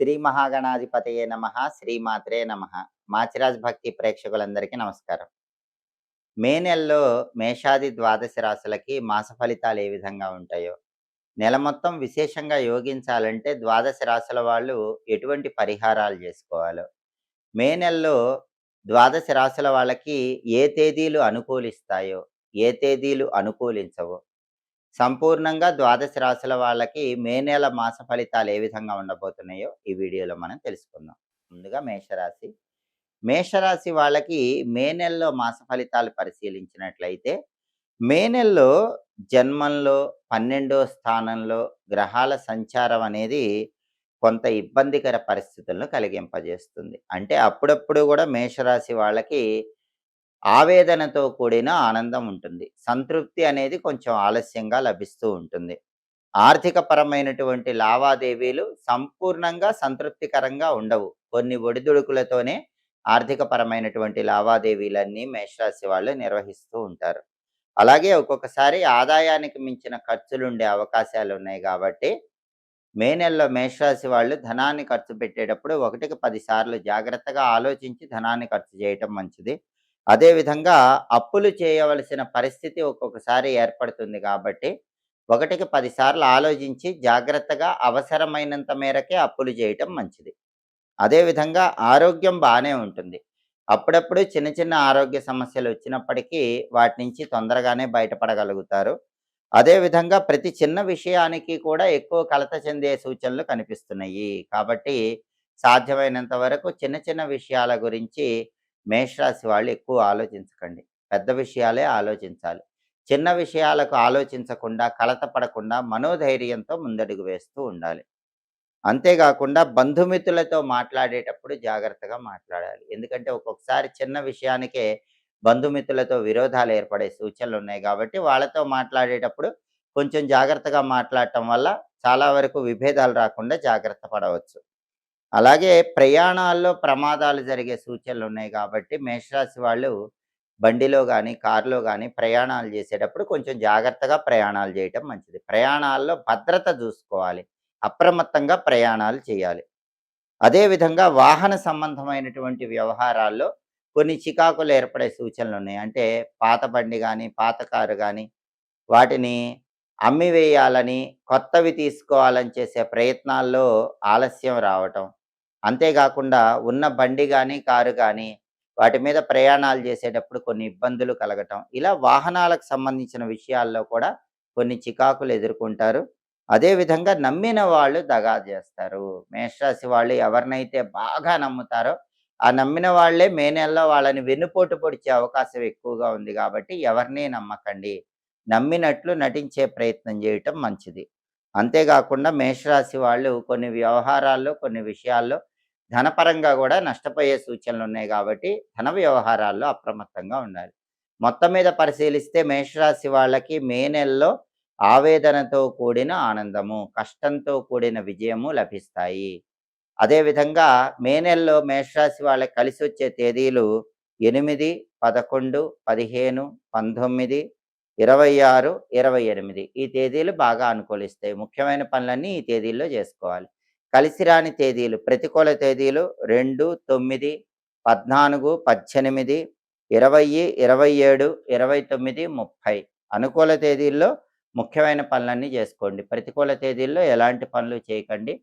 శ్రీ మహాగణాధిపతయే నమః. శ్రీమాత్రే నమః. మాచిరాజ్ భక్తి ప్రేక్షకులందరికీ నమస్కారం. మే నెలలో మేషాది ద్వాదశ రాశులకి మాస ఫలితాలు ఏ విధంగా ఉంటాయో, నెల మొత్తం విశేషంగా యోగించాలంటే ద్వాదశ రాశుల వాళ్ళు ఎటువంటి పరిహారాలు చేసుకోవాలో, మే నెలలో ద్వాదశ రాశుల వాళ్ళకి ఏ తేదీలు అనుకూలిస్తాయో, ఏ తేదీలు అనుకూలించవో, సంపూర్ణంగా ద్వాదశ రాశుల వాళ్ళకి మే నెల మాస ఫలితాలు ఏ విధంగా ఉండబోతున్నాయో ఈ వీడియోలో మనం తెలుసుకుందాం. ముందుగా మేషరాశి. మేషరాశి వాళ్ళకి మే నెలలో మాస ఫలితాలు పరిశీలించినట్లయితే, మే నెలలో జన్మంలో 12వ స్థానంలో గ్రహాల సంచారం అనేది కొంత ఇబ్బందికర పరిస్థితులను కలిగింపజేస్తుంది. అంటే అప్పుడప్పుడు కూడా మేషరాశి వాళ్ళకి ఆవేదనతో కూడిన ఆనందం ఉంటుంది. సంతృప్తి అనేది కొంచెం ఆలస్యంగా లభిస్తూ ఉంటుంది. ఆర్థిక పరమైనటువంటి లావాదేవీలు సంపూర్ణంగా సంతృప్తికరంగా ఉండవు. కొన్ని ఒడిదుడుకులతోనే ఆర్థిక పరమైనటువంటి లావాదేవీలన్నీ మేషరాశి వాళ్ళు నిర్వహిస్తూ ఉంటారు. అలాగే ఒక్కొక్కసారి ఆదాయానికి మించిన ఖర్చులుండే అవకాశాలున్నాయి గాబట్టి, మే నెలలో మేషరాశి వాళ్ళు ధనాన్ని ఖర్చు పెట్టేటప్పుడు 1కి 10 సార్లు జాగ్రత్తగా ఆలోచించి ధనాన్ని ఖర్చు చేయటం మంచిది. అదేవిధంగా అప్పులు చేయవలసిన పరిస్థితి ఒక్కొక్కసారి ఏర్పడుతుంది కాబట్టి, 1కి 10 సార్లు ఆలోచించి జాగ్రత్తగా అవసరమైనంత మేరకే అప్పులు చేయటం మంచిది. అదేవిధంగా ఆరోగ్యం బానే ఉంటుంది. అప్పుడప్పుడు చిన్న చిన్న ఆరోగ్య సమస్యలు వచ్చినప్పటికీ వాటి నుంచి తొందరగానే బయటపడగలుగుతారు. అదేవిధంగా ప్రతి చిన్న విషయానికి కూడా ఎక్కువ కలత చెందే సూచనలు కనిపిస్తున్నాయి. కాబట్టి సాధ్యమైనంత వరకు చిన్న చిన్న విషయాల గురించి మేషరాశి వాళ్ళు ఎక్కువ ఆలోచించకండి. పెద్ద విషయాలే ఆలోచించాలి. చిన్న విషయాలకు ఆలోచించకుండా, కలత పడకుండా మనోధైర్యంతో ముందడుగు వేస్తూ ఉండాలి. అంతేగాకుండా బంధుమిత్రులతో మాట్లాడేటప్పుడు జాగ్రత్తగా మాట్లాడాలి. ఎందుకంటే ఒక్కొక్కసారి చిన్న విషయానికే బంధుమిత్రులతో విరోధాలు ఏర్పడే సూచనలున్నాయి కాబట్టి, వాళ్ళతో మాట్లాడేటప్పుడు కొంచెం జాగ్రత్తగా మాట్లాడటం వల్ల చాలా వరకు విభేదాలు రాకుండా జాగ్రత్త పడవచ్చు. అలాగే ప్రయాణాల్లో ప్రమాదాలు జరిగే సూచనలున్నాయి కాబట్టి, మేషరాశి వాళ్ళు బండిలో గానీ, కారులో గానీ ప్రయాణాలు చేసేటప్పుడు కొంచెం జాగ్రత్తగా ప్రయాణాలు చేయటం మంచిది. ప్రయాణాల్లో భద్రత చూసుకోవాలి. అప్రమత్తంగా ప్రయాణాలు చేయాలి. అదేవిధంగా వాహన సంబంధమైనటువంటి వ్యవహారాల్లో కొన్ని చికాకులు ఏర్పడే సూచనలున్నాయి. అంటే పాత బండి గానీ, పాత కారు గానీ వాటిని అమ్మివేయాలని, కొత్తవి తీసుకోవాలని చేసే ప్రయత్నాల్లో ఆలస్యం రావటం. అంతేగాకుండా ఉన్న బండి గానీ, కారు గానీ వాటి మీద ప్రయాణాలు చేసేటప్పుడు కొన్ని ఇబ్బందులు కలగటం. ఇలా వాహనాలకు సంబంధించిన విషయాల్లో కూడా కొన్ని చికాకులు ఎదుర్కొంటారు. అదేవిధంగా నమ్మిన వాళ్ళు దగా చేస్తారు. మేషరాశి వాళ్ళు ఎవరినైతే బాగా నమ్ముతారో, ఆ నమ్మిన వాళ్ళే మే నెలలో వాళ్ళని వెన్నుపోటు పొడిచే అవకాశం ఎక్కువగా ఉంది కాబట్టి ఎవరిని నమ్మకండి. నమ్మినట్లు నటించే ప్రయత్నం చేయటం మంచిది. అంతేగాకుండా మేషరాశి వాళ్ళు కొన్ని వ్యవహారాల్లో, కొన్ని విషయాల్లో ధనపరంగా కూడా నష్టపోయే సూచనలున్నాయి కాబట్టి ధన వ్యవహారాల్లో అప్రమత్తంగా ఉండాలి. మొత్తం మీద పరిశీలిస్తే మేషరాశి వాళ్ళకి మే నెలలో ఆవేదనతో కూడిన ఆనందము, కష్టంతో కూడిన విజయము లభిస్తాయి. అదేవిధంగా మే నెలలో మేషరాశి వాళ్ళకి కలిసొచ్చే తేదీలు 8, 11, 15, 19, 26, 28 ఈ తేదీలు బాగా అనుకూలిస్తాయి. ముఖ్యమైన పనులన్నీ ఈ తేదీల్లో చేసుకోవాలి. కలిసి రాని తేదీలు, ప్రతికూల తేదీలు 2, 9, 14, 18, 20, 27, 29, 30 అనుకూల తేదీల్లో ముఖ్యమైన పనులన్నీ చేసుకోండి. ప్రతికూల తేదీల్లో ఎలాంటి పనులు చేయకండి.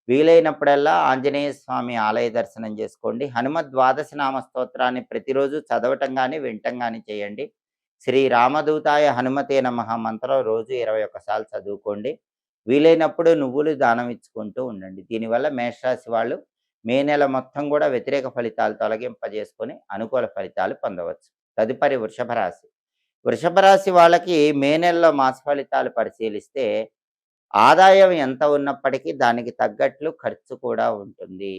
వీలైనప్పుడల్లా ఆంజనేయ స్వామి ఆలయ దర్శనం చేసుకోండి. హనుమద్ ద్వాదశ నామ స్తోత్రాన్ని ప్రతిరోజు చదవటం గానీ, వినటం గానీ చేయండి. శ్రీ రామదూతాయ హనుమతే నమః మంత్రం రోజు 21 సార్లు చదువుకోండి. వీలైనప్పుడు నువ్వులు దానం ఇచ్చుకుంటూ ఉండండి. దీనివల్ల మేషరాశి వాళ్ళు మే నెల మొత్తం కూడా వ్యతిరేక ఫలితాలు తొలగింపజేసుకొని అనుకూల ఫలితాలు పొందవచ్చు. తదుపరి వృషభ రాశి. వృషభ రాశి వాళ్ళకి మే నెలలో మాస ఫలితాలు పరిశీలిస్తే, ఆదాయం ఎంత ఉన్నప్పటికీ దానికి తగ్గట్లు ఖర్చు కూడా ఉంటుంది.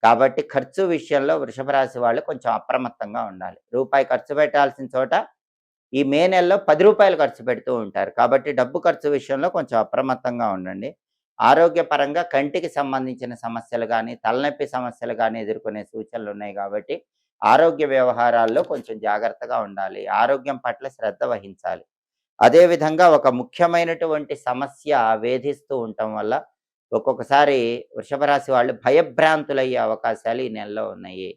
కాబట్టి ఖర్చు విషయంలో వృషభ రాశి వాళ్ళు కొంచెం అప్రమత్తంగా ఉండాలి. రూపాయి ఖర్చు పెట్టాల్సిన చోట ఈ మే నెలలో రూ. 10 ఖర్చు పెడుతూ ఉంటారు. కాబట్టి డబ్బు ఖర్చు విషయంలో కొంచెం అప్రమత్తంగా ఉండండి. ఆరోగ్యపరంగా కంటికి సంబంధించిన సమస్యలు గానీ, తలనొప్పి సమస్యలు గానీ ఎదుర్కొనే సూచనలున్నాయి కాబట్టి ఆరోగ్య వ్యవహారాల్లో కొంచెం జాగ్రత్తగా ఉండాలి. ఆరోగ్యం పట్ల శ్రద్ధ వహించాలి. అదేవిధంగా ఒక ముఖ్యమైనటువంటి సమస్య వేధిస్తూ ఉండటం వల్ల ఒక్కొక్కసారి వృషభ రాశి వాళ్ళు భయభ్రాంతులయ్యే అవకాశాలు ఈ నెలలో ఉన్నాయి.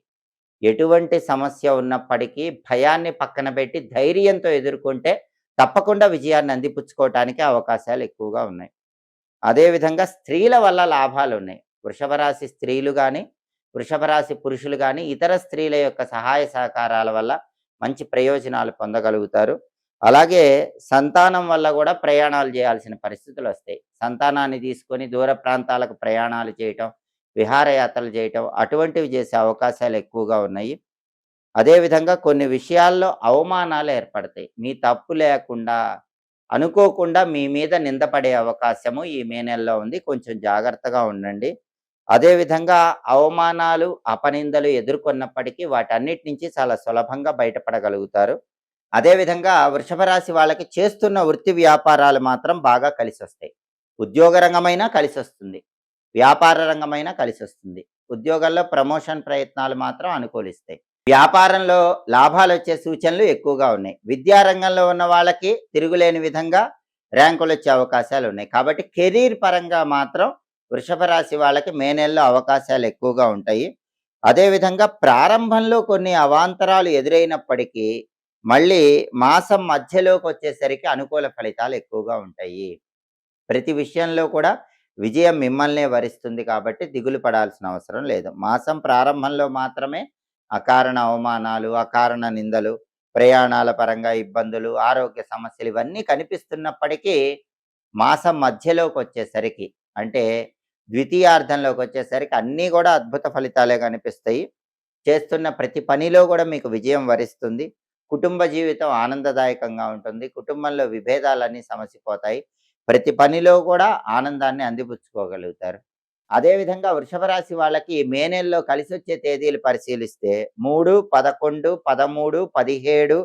ఎటువంటి సమస్య ఉన్నప్పటికీ భయాన్ని పక్కన పెట్టి ధైర్యంతో ఎదుర్కొంటే తప్పకుండా విజయాన్ని అందిపుచ్చుకోవటానికి అవకాశాలు ఎక్కువగా ఉన్నాయి. అదేవిధంగా స్త్రీల వల్ల లాభాలున్నాయి. వృషభ రాశి స్త్రీలు గాని, వృషభ రాశి పురుషులు గాని, ఇతర స్త్రీల యొక్క సహాయ సహకారాల వల్ల మంచి ప్రయోజనాలు పొందగలుగుతారు. అలాగే సంతానం వల్ల గూడా ప్రయాణాలు జేయాల్సిన పరిస్థితులొస్తాయి. సంతానాన్ని తీసుకొని దూర ప్రాంతాలకు ప్రయాణాలు చేయటం, విహారయాత్రలు చేయటం అటువంటివి చేసే అవకాశాలు ఎక్కువగా ఉన్నాయి. అదేవిధంగా కొన్ని విషయాల్లో అవమానాలు ఏర్పడతాయి. మీ తప్పు లేకుండా, అనుకోకుండా మీ మీద నింద పడే అవకాశము ఈ మే నెలలో ఉంది. కొంచెం జాగ్రత్తగా ఉండండి. అదేవిధంగా అవమానాలు, అపనిందలు ఎదుర్కొన్నప్పటికీ వాటన్నిటి నుంచి చాలా సులభంగా బయటపడగలుగుతారు. అదేవిధంగా వృషభ రాశి వాళ్ళకి చేస్తున్న వృత్తి వ్యాపారాలు మాత్రం బాగా కలిసొస్తాయి. ఉద్యోగ రంగమైనా కలిసొస్తుంది. వ్యాపార రంగమైనా కలిసొస్తుంది. ఉద్యోగాల్లో ప్రమోషన్ ప్రయత్నాలు మాత్రం అనుకూలిస్తాయి. వ్యాపారంలో లాభాలొచ్చే సూచనలు ఎక్కువగా ఉన్నాయి. విద్యా రంగంలో ఉన్న వాళ్ళకి తిరుగులేని విధంగా ర్యాంకులొచ్చే అవకాశాలున్నాయి. కాబట్టి కెరీర్ పరంగా మాత్రం వృషభ రాశి వాళ్ళకి మే నెలలో అవకాశాలు ఎక్కువగా ఉంటాయి. అదేవిధంగా ప్రారంభంలో కొన్ని అవాంతరాలు ఎదురైనప్పటికీ మళ్ళీ మాసం మధ్యలోకొచ్చేసరికి అనుకూల ఫలితాలు ఎక్కువగా ఉంటాయి. ప్రతి విషయంలో కూడా విజయం మిమ్మల్నే వరిస్తుంది కాబట్టి దిగులు పడాల్సిన అవసరం లేదు. మాసం ప్రారంభంలో మాత్రమే అకారణ అవమానాలు, అకారణ నిందలు, ప్రయాణాల పరంగా ఇబ్బందులు, ఆరోగ్య సమస్యలు ఇవన్నీ కనిపిస్తున్నప్పటికీ మాసం మధ్యలోకొచ్చేసరికి అంటే ద్వితీయార్థంలోకొచ్చేసరికి అన్నీ కూడా అద్భుత ఫలితాలే కనిపిస్తాయి. చేస్తున్న ప్రతి పనిలో కూడా మీకు విజయం వరిస్తుంది. కుటుంబ జీవితం ఆనందదాయకంగా ఉంటుంది. కుటుంబంలో విభేదాలన్నీ సమసిపోతాయి. ప్రతి పనిలో కూడా ఆనందాన్ని అందిపుచ్చుకోగలుగుతారు. అదేవిధంగా వృషభ రాశి వాళ్ళకి మే నెలలో కలిసొచ్చే తేదీలు పరిశీలిస్తే 3, 11, 13, 17, 21,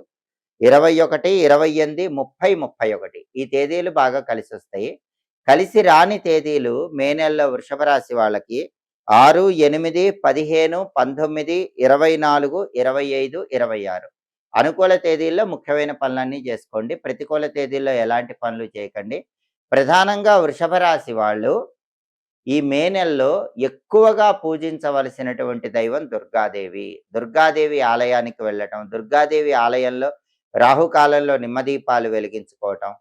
28, 30, 31 ఈ తేదీలు బాగా కలిసొస్తాయి. కలిసి రాని తేదీలు మే నెలలో వృషభ రాశి వాళ్ళకి 6, 8, 15, 19, 24, 25, 26 అనుకూల తేదీల్లో ముఖ్యమైన పనులన్నీ చేసుకోండి. ప్రతికూల తేదీల్లో ఎలాంటి పనులు చేయకండి. ప్రధానంగా వృషభ రాశి వాళ్ళు ఈ మే నెలలో ఎక్కువగా పూజించవలసినటువంటి దైవం దుర్గాదేవి. దుర్గాదేవి ఆలయానికి వెళ్ళటం, దుర్గాదేవి ఆలయంలో రాహుకాలంలో నిమ్మదీపాలు వెలిగించుకోవటం,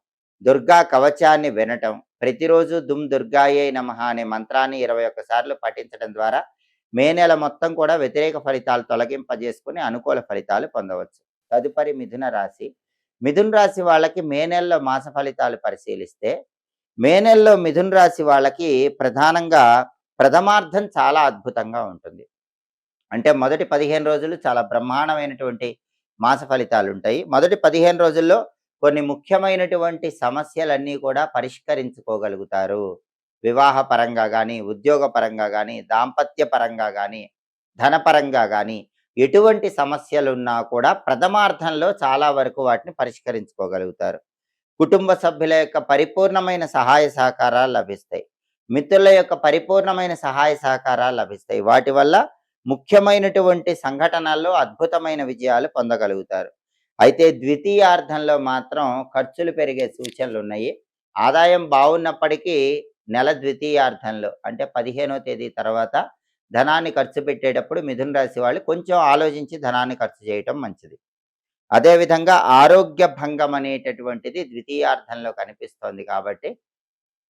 దుర్గా కవచాన్ని వినటం, ప్రతిరోజు దుమ్ దుర్గాయే నమః అనే మంత్రాన్ని 21 సార్లు పఠించడం ద్వారా మే నెల మొత్తం కూడా వ్యతిరేక ఫలితాలు తొలగింపజేసుకుని అనుకూల ఫలితాలు పొందవచ్చు. తదుపరి మిథున రాశి. మిథున రాశి వాళ్ళకి మే నెలలో మాస ఫలితాలు పరిశీలిస్తే మే నెలలో మిథున రాశి వాళ్ళకి ప్రధానంగా ప్రథమార్థం చాలా అద్భుతంగా ఉంటుంది. అంటే మొదటి 15 రోజులు చాలా బ్రహ్మాండమైనటువంటి మాస ఫలితాలు ఉంటాయి. మొదటి 15 రోజుల్లో కొన్ని ముఖ్యమైనటువంటి సమస్యలన్నీ కూడా పరిష్కరించుకోగలుగుతారు. వివాహ పరంగా కానీ, ఉద్యోగ పరంగా కానీ, దాంపత్య పరంగా కానీ, ధనపరంగా కానీ ఎటువంటి సమస్యలున్నా కూడా ప్రథమార్థంలో చాలా వరకు వాటిని పరిష్కరించుకోగలుగుతారు. కుటుంబ సభ్యుల యొక్క పరిపూర్ణమైన సహాయ సహకారాలు లభిస్తాయి. మిత్రుల యొక్క పరిపూర్ణమైన సహాయ సహకారాలు లభిస్తాయి. వాటి వల్ల ముఖ్యమైనటువంటి సంఘటనల్లో అద్భుతమైన విజయాలు పొందగలుగుతారు. అయితే ద్వితీయార్థంలో మాత్రం ఖర్చులు పెరిగే సూచనలున్నాయి. ఆదాయం బాగున్నప్పటికీ నెల ద్వితీయార్థంలో అంటే 15వ తేదీ తర్వాత ధనాన్ని ఖర్చు పెట్టేటప్పుడు మిథున రాశి వాళ్ళు కొంచెం ఆలోచించి ధనాన్ని ఖర్చు చేయటం మంచిది. అదేవిధంగా ఆరోగ్య భంగం అనేటటువంటిది ద్వితీయార్థంలో కనిపిస్తోంది కాబట్టి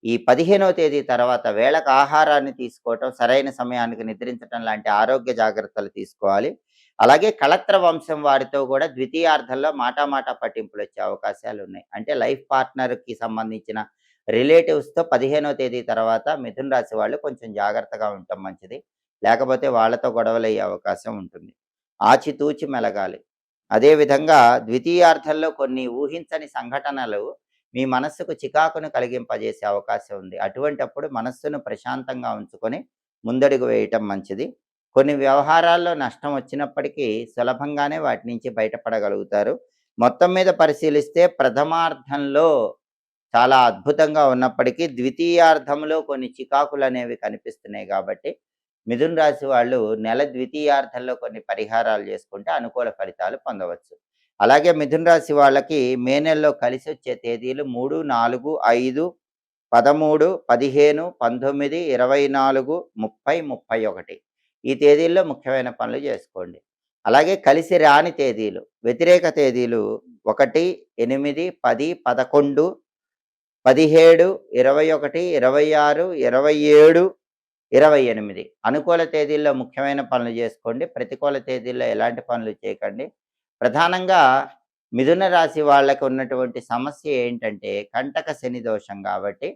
ఈ 15వ తేదీ తర్వాత వేళకు ఆహారాన్ని తీసుకోవటం, సరైన సమయానికి నిద్రించటం లాంటి ఆరోగ్య జాగ్రత్తలు తీసుకోవాలి. అలాగే కళత్ర వంశం వారితో కూడా ద్వితీయార్థంలో మాటామాటా పట్టింపులు వచ్చే అవకాశాలు ఉన్నాయి. అంటే లైఫ్ పార్ట్నర్కి సంబంధించిన రిలేటివ్స్తో 15వ తేదీ తర్వాత మిథున రాశి వాళ్ళు కొంచెం జాగ్రత్తగా ఉండటం మంచిది. లేకపోతే వాళ్ళతో గొడవలయ్యే అవకాశం ఉంటుంది. ఆచితూచి మెలగాలి. అదేవిధంగా ద్వితీయార్థంలో కొన్ని ఊహించని సంఘటనలు మీ మనస్సుకు చికాకును కలిగింపజేసే అవకాశం ఉంది. అటువంటప్పుడు మనస్సును ప్రశాంతంగా ఉంచుకొని ముందడుగు వేయటం మంచిది. కొన్ని వ్యవహారాల్లో నష్టం వచ్చినప్పటికీ సులభంగానే వాటి నుంచి బయటపడగలుగుతారు. మొత్తం మీద పరిశీలిస్తే ప్రథమార్థంలో చాలా అద్భుతంగా ఉన్నప్పటికీ ద్వితీయార్థంలో కొన్ని చికాకులు అనేవి కనిపిస్తున్నాయి కాబట్టి మిథున రాశి వాళ్ళు నెల ద్వితీయార్థంలో కొన్ని పరిహారాలు చేసుకుంటే అనుకూల ఫలితాలు పొందవచ్చు. అలాగే మిథున రాశి వాళ్ళకి మే నెలలో కలిసి వచ్చే తేదీలు 3, 4, 5, 13, 15, 19, 24, 30, 31 ఈ తేదీల్లో ముఖ్యమైన పనులు చేసుకోండి. అలాగే కలిసి రాని తేదీలు, వ్యతిరేక తేదీలు 1, 8, 10, 11, 17, 21, 26, 27, 28 అనుకూల తేదీల్లో ముఖ్యమైన పనులు చేసుకోండి. ప్రతికూల తేదీల్లో ఎలాంటి పనులు చేయకండి. ప్రధానంగా మిథున రాశి వాళ్ళకి ఉన్నటువంటి సమస్య ఏంటంటే కంటక శని దోషం కాబట్టి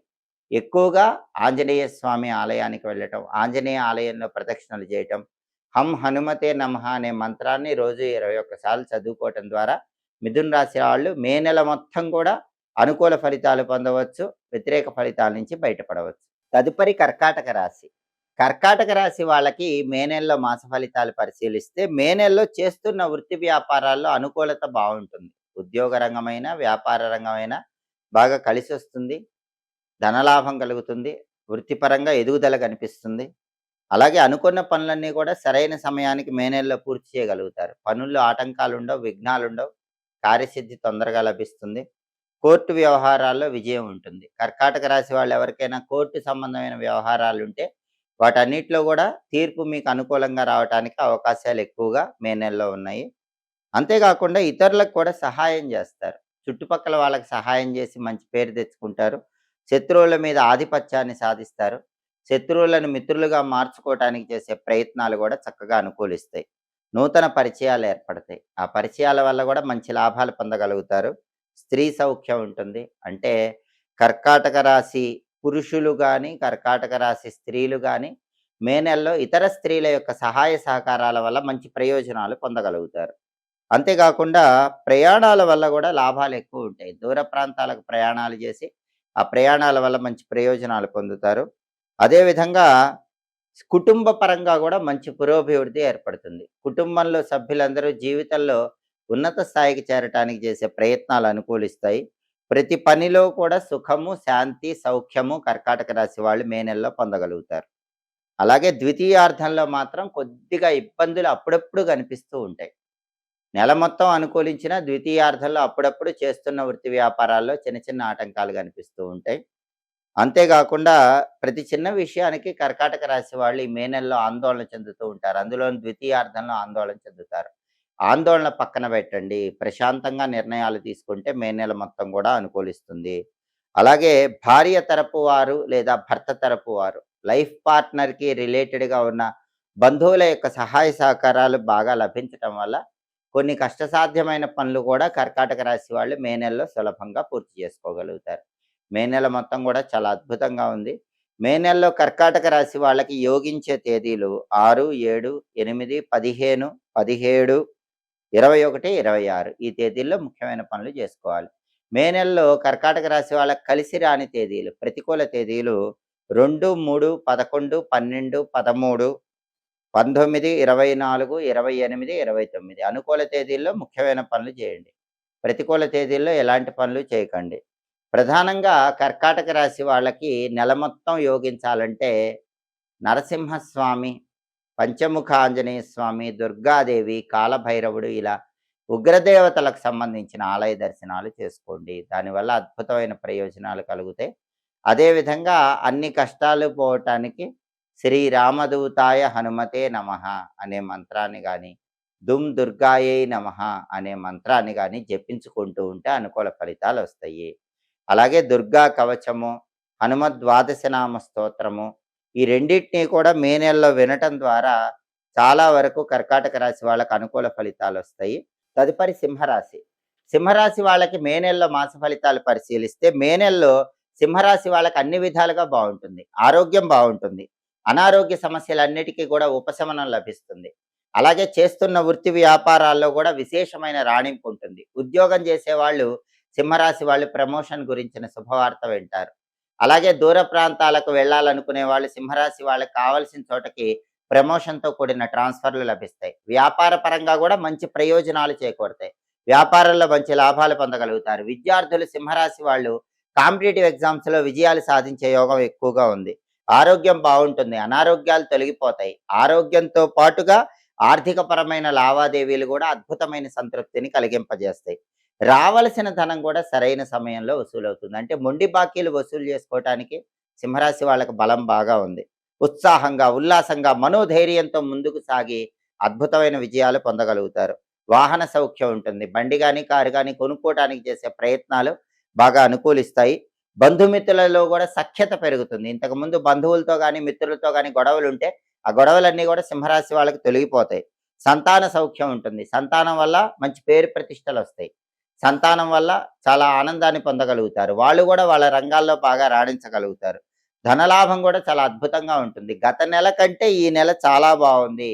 ఎక్కువగా ఆంజనేయ స్వామి ఆలయానికి వెళ్ళటం, ఆంజనేయ ఆలయంలో ప్రదక్షిణలు చేయటం, హం హనుమతే నమః అనే మంత్రాన్ని రోజు 21 సార్లు చదువుకోవటం ద్వారా మిథున రాశి వాళ్ళు మే నెల మొత్తం కూడా అనుకూల ఫలితాలు పొందవచ్చు, వ్యతిరేక ఫలితాల నుంచి బయటపడవచ్చు. తదుపరి కర్కాటక రాశి. కర్కాటక రాశి వాళ్ళకి మే నెలలో మాస ఫలితాలు పరిశీలిస్తే మే నెలలో చేస్తున్న వృత్తి వ్యాపారాల్లో అనుకూలత బాగుంటుంది. ఉద్యోగ రంగమైన, వ్యాపార రంగమైన బాగా కలిసి వస్తుంది. ధనలాభం కలుగుతుంది. వృత్తిపరంగా ఎదుగుదల కనిపిస్తుంది. అలాగే అనుకున్న పనులన్నీ కూడా సరైన సమయానికి మే నెలలో పూర్తి చేయగలుగుతారు. పనుల్లో ఆటంకాలు ఉండవు, విఘ్నాలు ఉండవు. కార్యసిద్ధి తొందరగా లభిస్తుంది. కోర్టు వ్యవహారాల్లో విజయం ఉంటుంది. కర్కాటక రాశి వాళ్ళు ఎవరికైనా కోర్టు సంబంధమైన వ్యవహారాలు ఉంటే వాటన్నిటిలో కూడా తీర్పు మీకు అనుకూలంగా రావడానికి అవకాశాలు ఎక్కువగా మే నెలలో ఉన్నాయి. అంతేకాకుండా ఇతరులకు కూడా సహాయం చేస్తారు. చుట్టుపక్కల వాళ్ళకి సహాయం చేసి మంచి పేరు తెచ్చుకుంటారు. శత్రువుల మీద ఆధిపత్యాన్ని సాధిస్తారు. శత్రువులను మిత్రులుగా మార్చుకోవటానికి చేసే ప్రయత్నాలు కూడా చక్కగా అనుకూలిస్తాయి. నూతన పరిచయాలు ఏర్పడతాయి. ఆ పరిచయాల వల్ల కూడా మంచి లాభాలు పొందగలుగుతారు. స్త్రీ సౌఖ్యం ఉంటుంది. అంటే కర్కాటక రాశి పురుషులు కానీ, కర్కాటక రాశి స్త్రీలు కానీ మే నెలలో ఇతర స్త్రీల యొక్క సహాయ సహకారాల వల్ల మంచి ప్రయోజనాలు పొందగలుగుతారు. అంతేకాకుండా ప్రయాణాల వల్ల కూడా లాభాలు ఎక్కువ ఉంటాయి. దూర ప్రాంతాలకు ప్రయాణాలు చేసి ఆ ప్రయాణాల వల్ల మంచి ప్రయోజనాలు పొందుతారు. అదేవిధంగా కుటుంబ పరంగా కూడా మంచి పురోభివృద్ధి ఏర్పడుతుంది. కుటుంబంలో సభ్యులందరూ జీవితంలో ఉన్నత స్థాయికి చేరటానికి చేసే ప్రయత్నాలు అనుకూలిస్తాయి. ప్రతి పనిలో కూడా సుఖము, శాంతి, సౌఖ్యము కర్కాటక రాశి వాళ్ళు మే నెలలో పొందగలుగుతారు. అలాగే ద్వితీయార్థంలో మాత్రం కొద్దిగా ఇబ్బందులు అప్పుడప్పుడు కనిపిస్తూ ఉంటాయి. నెల మొత్తం అనుకూలించిన ద్వితీయార్థంలో అప్పుడప్పుడు చేస్తున్న వృత్తి వ్యాపారాల్లో చిన్న చిన్న ఆటంకాలు కనిపిస్తూ ఉంటాయి. అంతేకాకుండా ప్రతి చిన్న విషయానికి కర్కాటక రాశి వాళ్ళు ఈ మే నెలలో ఆందోళన చెందుతూ ఉంటారు. అందులో ద్వితీయార్థంలో ఆందోళన చెందుతారు. ఆందోళన పక్కన పెట్టండి. ప్రశాంతంగా నిర్ణయాలు తీసుకుంటే మే నెల మొత్తం కూడా అనుకూలిస్తుంది. అలాగే భార్య తరపు వారు లేదా భర్త తరపు వారు లైఫ్ పార్ట్నర్‌కి రిలేటెడ్‌గా ఉన్న బంధువుల యొక్క సహాయ సహకారాలు బాగా లభించటం వల్ల కొన్ని కష్టసాధ్యమైన పనులు కూడా కర్కాటక రాశి వాళ్ళు మే నెలలో సులభంగా పూర్తి చేసుకోగలుగుతారు. మే నెల మొత్తం కూడా చాలా అద్భుతంగా ఉంది. మే నెలలో కర్కాటక రాశి వాళ్ళకి యోగించే తేదీలు 6, 7, 8, 15, 17, 21, 26 ఈ తేదీల్లో ముఖ్యమైన పనులు చేసుకోవాలి. మే నెలలో కర్కాటక రాశి వాళ్ళకి కలిసి రాని తేదీలు, ప్రతికూల తేదీలు 2, 3, 11, 12, 13, 19, 24, 28, 29 అనుకూల తేదీల్లో ముఖ్యమైన పనులు చేయండి. ప్రతికూల తేదీల్లో ఎలాంటి పనులు చేయకండి. ప్రధానంగా కర్కాటక రాశి వాళ్ళకి నెల మొత్తం యోగించాలంటే నరసింహస్వామి, పంచముఖ ఆంజనేయ స్వామి, దుర్గాదేవి, కాలభైరవుడు ఇలా ఉగ్రదేవతలకు సంబంధించిన ఆలయ దర్శనాలు చేసుకోండి. దానివల్ల అద్భుతమైన ప్రయోజనాలు కలుగుతాయి. అదేవిధంగా అన్ని కష్టాలు పోవటానికి శ్రీరామదూతాయ హనుమతే నమః అనే మంత్రాన్ని కానీ, దుమ్ దుర్గాయై నమః అనే మంత్రాన్ని కానీ జపించుకుంటూ ఉంటే అనుకూల ఫలితాలు వస్తాయి. అలాగే దుర్గా కవచము, హనుమద్ ద్వాదశనామ స్తోత్రము ఈ రెండింటినీ కూడా మే నెలలో వినటం ద్వారా చాలా వరకు కర్కాటక రాశి వాళ్ళకి అనుకూల ఫలితాలు వస్తాయి. తదుపరి సింహరాశి. సింహరాశి వాళ్ళకి మే నెలలో మాస ఫలితాలు పరిశీలిస్తే మే నెలలో సింహరాశి వాళ్ళకి అన్ని విధాలుగా బాగుంటుంది. ఆరోగ్యం బాగుంటుంది. అనారోగ్య సమస్యలన్నిటికీ కూడా ఉపశమనం లభిస్తుంది. అలాగే చేస్తున్న వృత్తి వ్యాపారాల్లో కూడా విశేషమైన రాణింపు ఉంటుంది. ఉద్యోగం చేసేవాళ్ళు సింహరాశి వాళ్ళు ప్రమోషన్ గురించిన శుభవార్త వింటారు. అలాగే దూర ప్రాంతాలకు వెళ్ళాలనుకునే వాళ్ళు సింహరాశి వాళ్ళకి కావలసిన చోటకి ప్రమోషన్‌తో కూడిన ట్రాన్స్‌ఫర్‌లు లభిస్తాయి. వ్యాపార పరంగా కూడా మంచి ప్రయోజనాలు చేకూరతాయి. వ్యాపారంలో మంచి లాభాలు పొందగలుగుతారు. విద్యార్థులు సింహరాశి వాళ్ళు కాంపిటీటివ్ ఎగ్జామ్స్‌లో విజయాలు సాధించే యోగం ఎక్కువగా ఉంది. ఆరోగ్యం బాగుంటుంది. అనారోగ్యాలు తొలగిపోతాయి. ఆరోగ్యంతో పాటుగా ఆర్థికపరమైన లావాదేవీలు కూడా అద్భుతమైన సంతృప్తిని కలిగింపజేస్తాయి. రావలసిన ధనం కూడా సరైన సమయంలో వసూలవుతుంది. అంటే మొండి బాకీలు వసూలు చేసుకోవటానికి సింహరాశి వాళ్ళకి బలం బాగా ఉంది. ఉత్సాహంగా, ఉల్లాసంగా, మనోధైర్యంతో ముందుకు సాగి అద్భుతమైన విజయాలు పొందగలుగుతారు. వాహన సౌఖ్యం ఉంటుంది. బండి గాని, కారు గాని కొనుక్కోవటానికి చేసే ప్రయత్నాలు బాగా అనుకూలిస్తాయి. బంధుమిత్రులలో కూడా సఖ్యత పెరుగుతుంది. ఇంతకుముందు బంధువులతో గాని, మిత్రులతో గాని గొడవలుంటే, ఆ గొడవలన్నీ కూడా సింహరాశి వాళ్ళకి తొలగిపోతాయి. సంతాన సౌఖ్యం ఉంటుంది. సంతానం వల్ల మంచి పేరు ప్రతిష్టలొస్తాయి. సంతానం వల్ల చాలా ఆనందాన్ని పొందగలుగుతారు. వాళ్ళు గూడా వాళ్ళ రంగాల్లో బాగా రాణించగలుగుతారు. ధనలాభం గూడా చాలా అద్భుతంగా ఉంటుంది. గత నెల కంటే ఈ నెల చాలా బావుంది.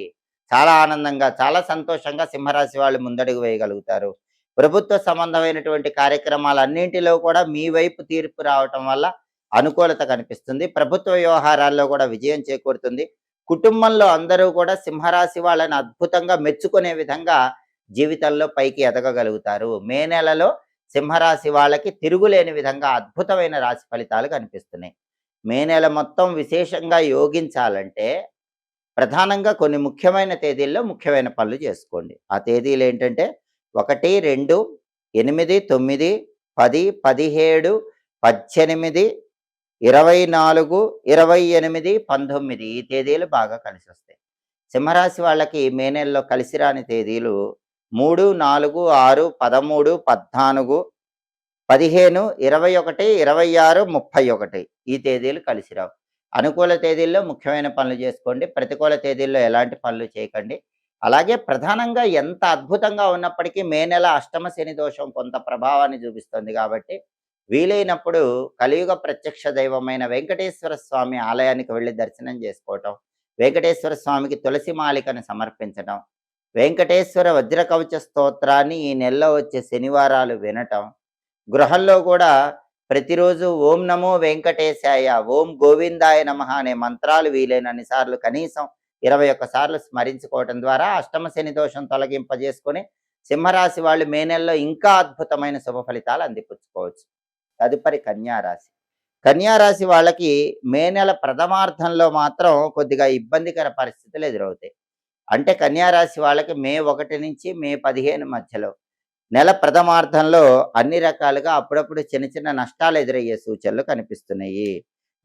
చాలా ఆనందంగా, చాలా సంతోషంగా సింహరాశి వాళ్ళు ముందడుగు వేయగలుగుతారు. ప్రభుత్వ సంబంధమైనటువంటి కార్యక్రమాలన్నింటిలో కూడా మీ వైపు తీర్పు రావటం వల్ల అనుకూలత కనిపిస్తుంది. ప్రభుత్వ వ్యవహారాల్లో కూడా విజయం చేకూరుతుంది. కుటుంబంలో అందరూ కూడా సింహరాశి వాళ్ళని అద్భుతంగా మెచ్చుకునే విధంగా జీవితంలో పైకి ఎదగగలుగుతారు. మే నెలలో సింహరాశి వాళ్ళకి తిరుగులేని విధంగా అద్భుతమైన రాశి ఫలితాలు కనిపిస్తున్నాయి. మే నెల మొత్తం విశేషంగా యోగించాలంటే ప్రధానంగా కొన్ని ముఖ్యమైన తేదీల్లో ముఖ్యమైన పనులు చేసుకోండి. ఆ తేదీలు ఏంటంటే 1, 2, 8, 9, 10, 17, 18, 24, 28, 19 ఈ తేదీలు బాగా కలిసొస్తాయి. సింహరాశి వాళ్ళకి మే నెలలో కలిసి రాని తేదీలు 3, 4, 6, 13, 14, 15, 21, 26, 31 ఈ తేదీలు కలిసి రావు. అనుకూల తేదీల్లో ముఖ్యమైన పనులు చేసుకోండి. ప్రతికూల తేదీల్లో ఎలాంటి పనులు చేయకండి. అలాగే ప్రధానంగా ఎంత అద్భుతంగా ఉన్నప్పటికీ మే నెల అష్టమ శని దోషం కొంత ప్రభావాన్ని చూపిస్తుంది కాబట్టి వీలైనప్పుడు కలియుగ ప్రత్యక్ష దైవమైన వెంకటేశ్వర స్వామి ఆలయానికి వెళ్ళి దర్శనం చేసుకోవటం, వెంకటేశ్వర స్వామికి తులసి మాలికను సమర్పించటం, వెంకటేశ్వర వజ్రకవచ స్తోత్రాన్ని ఈ నెలలో వచ్చే శనివారాలు వినటం, గృహంలో కూడా ప్రతిరోజు ఓం నమో వెంకటేశాయ, ఓం గోవిందాయ నమః అనే మంత్రాలు వీలైనన్ని సార్లు కనీసం 21 సార్లు స్మరించుకోవటం ద్వారా అష్టమ శని దోషం తొలగింపజేసుకొని సింహరాశి వాళ్ళు మే నెలలో ఇంకా అద్భుతమైన శుభ ఫలితాలు అందిపుచ్చుకోవచ్చు. తదుపరి కన్యారాశి. కన్యారాశి వాళ్ళకి మే నెల ప్రథమార్థంలో మాత్రం కొద్దిగా ఇబ్బందికర పరిస్థితులు ఎదురవుతాయి. అంటే కన్యారాశి వాళ్ళకి మే 1 నుంచి మే 15 మధ్యలో నెల ప్రథమార్థంలో అన్ని రకాలుగా అప్పుడప్పుడు చిన్న చిన్న నష్టాలు ఎదురయ్యే సూచనలు కనిపిస్తున్నాయి.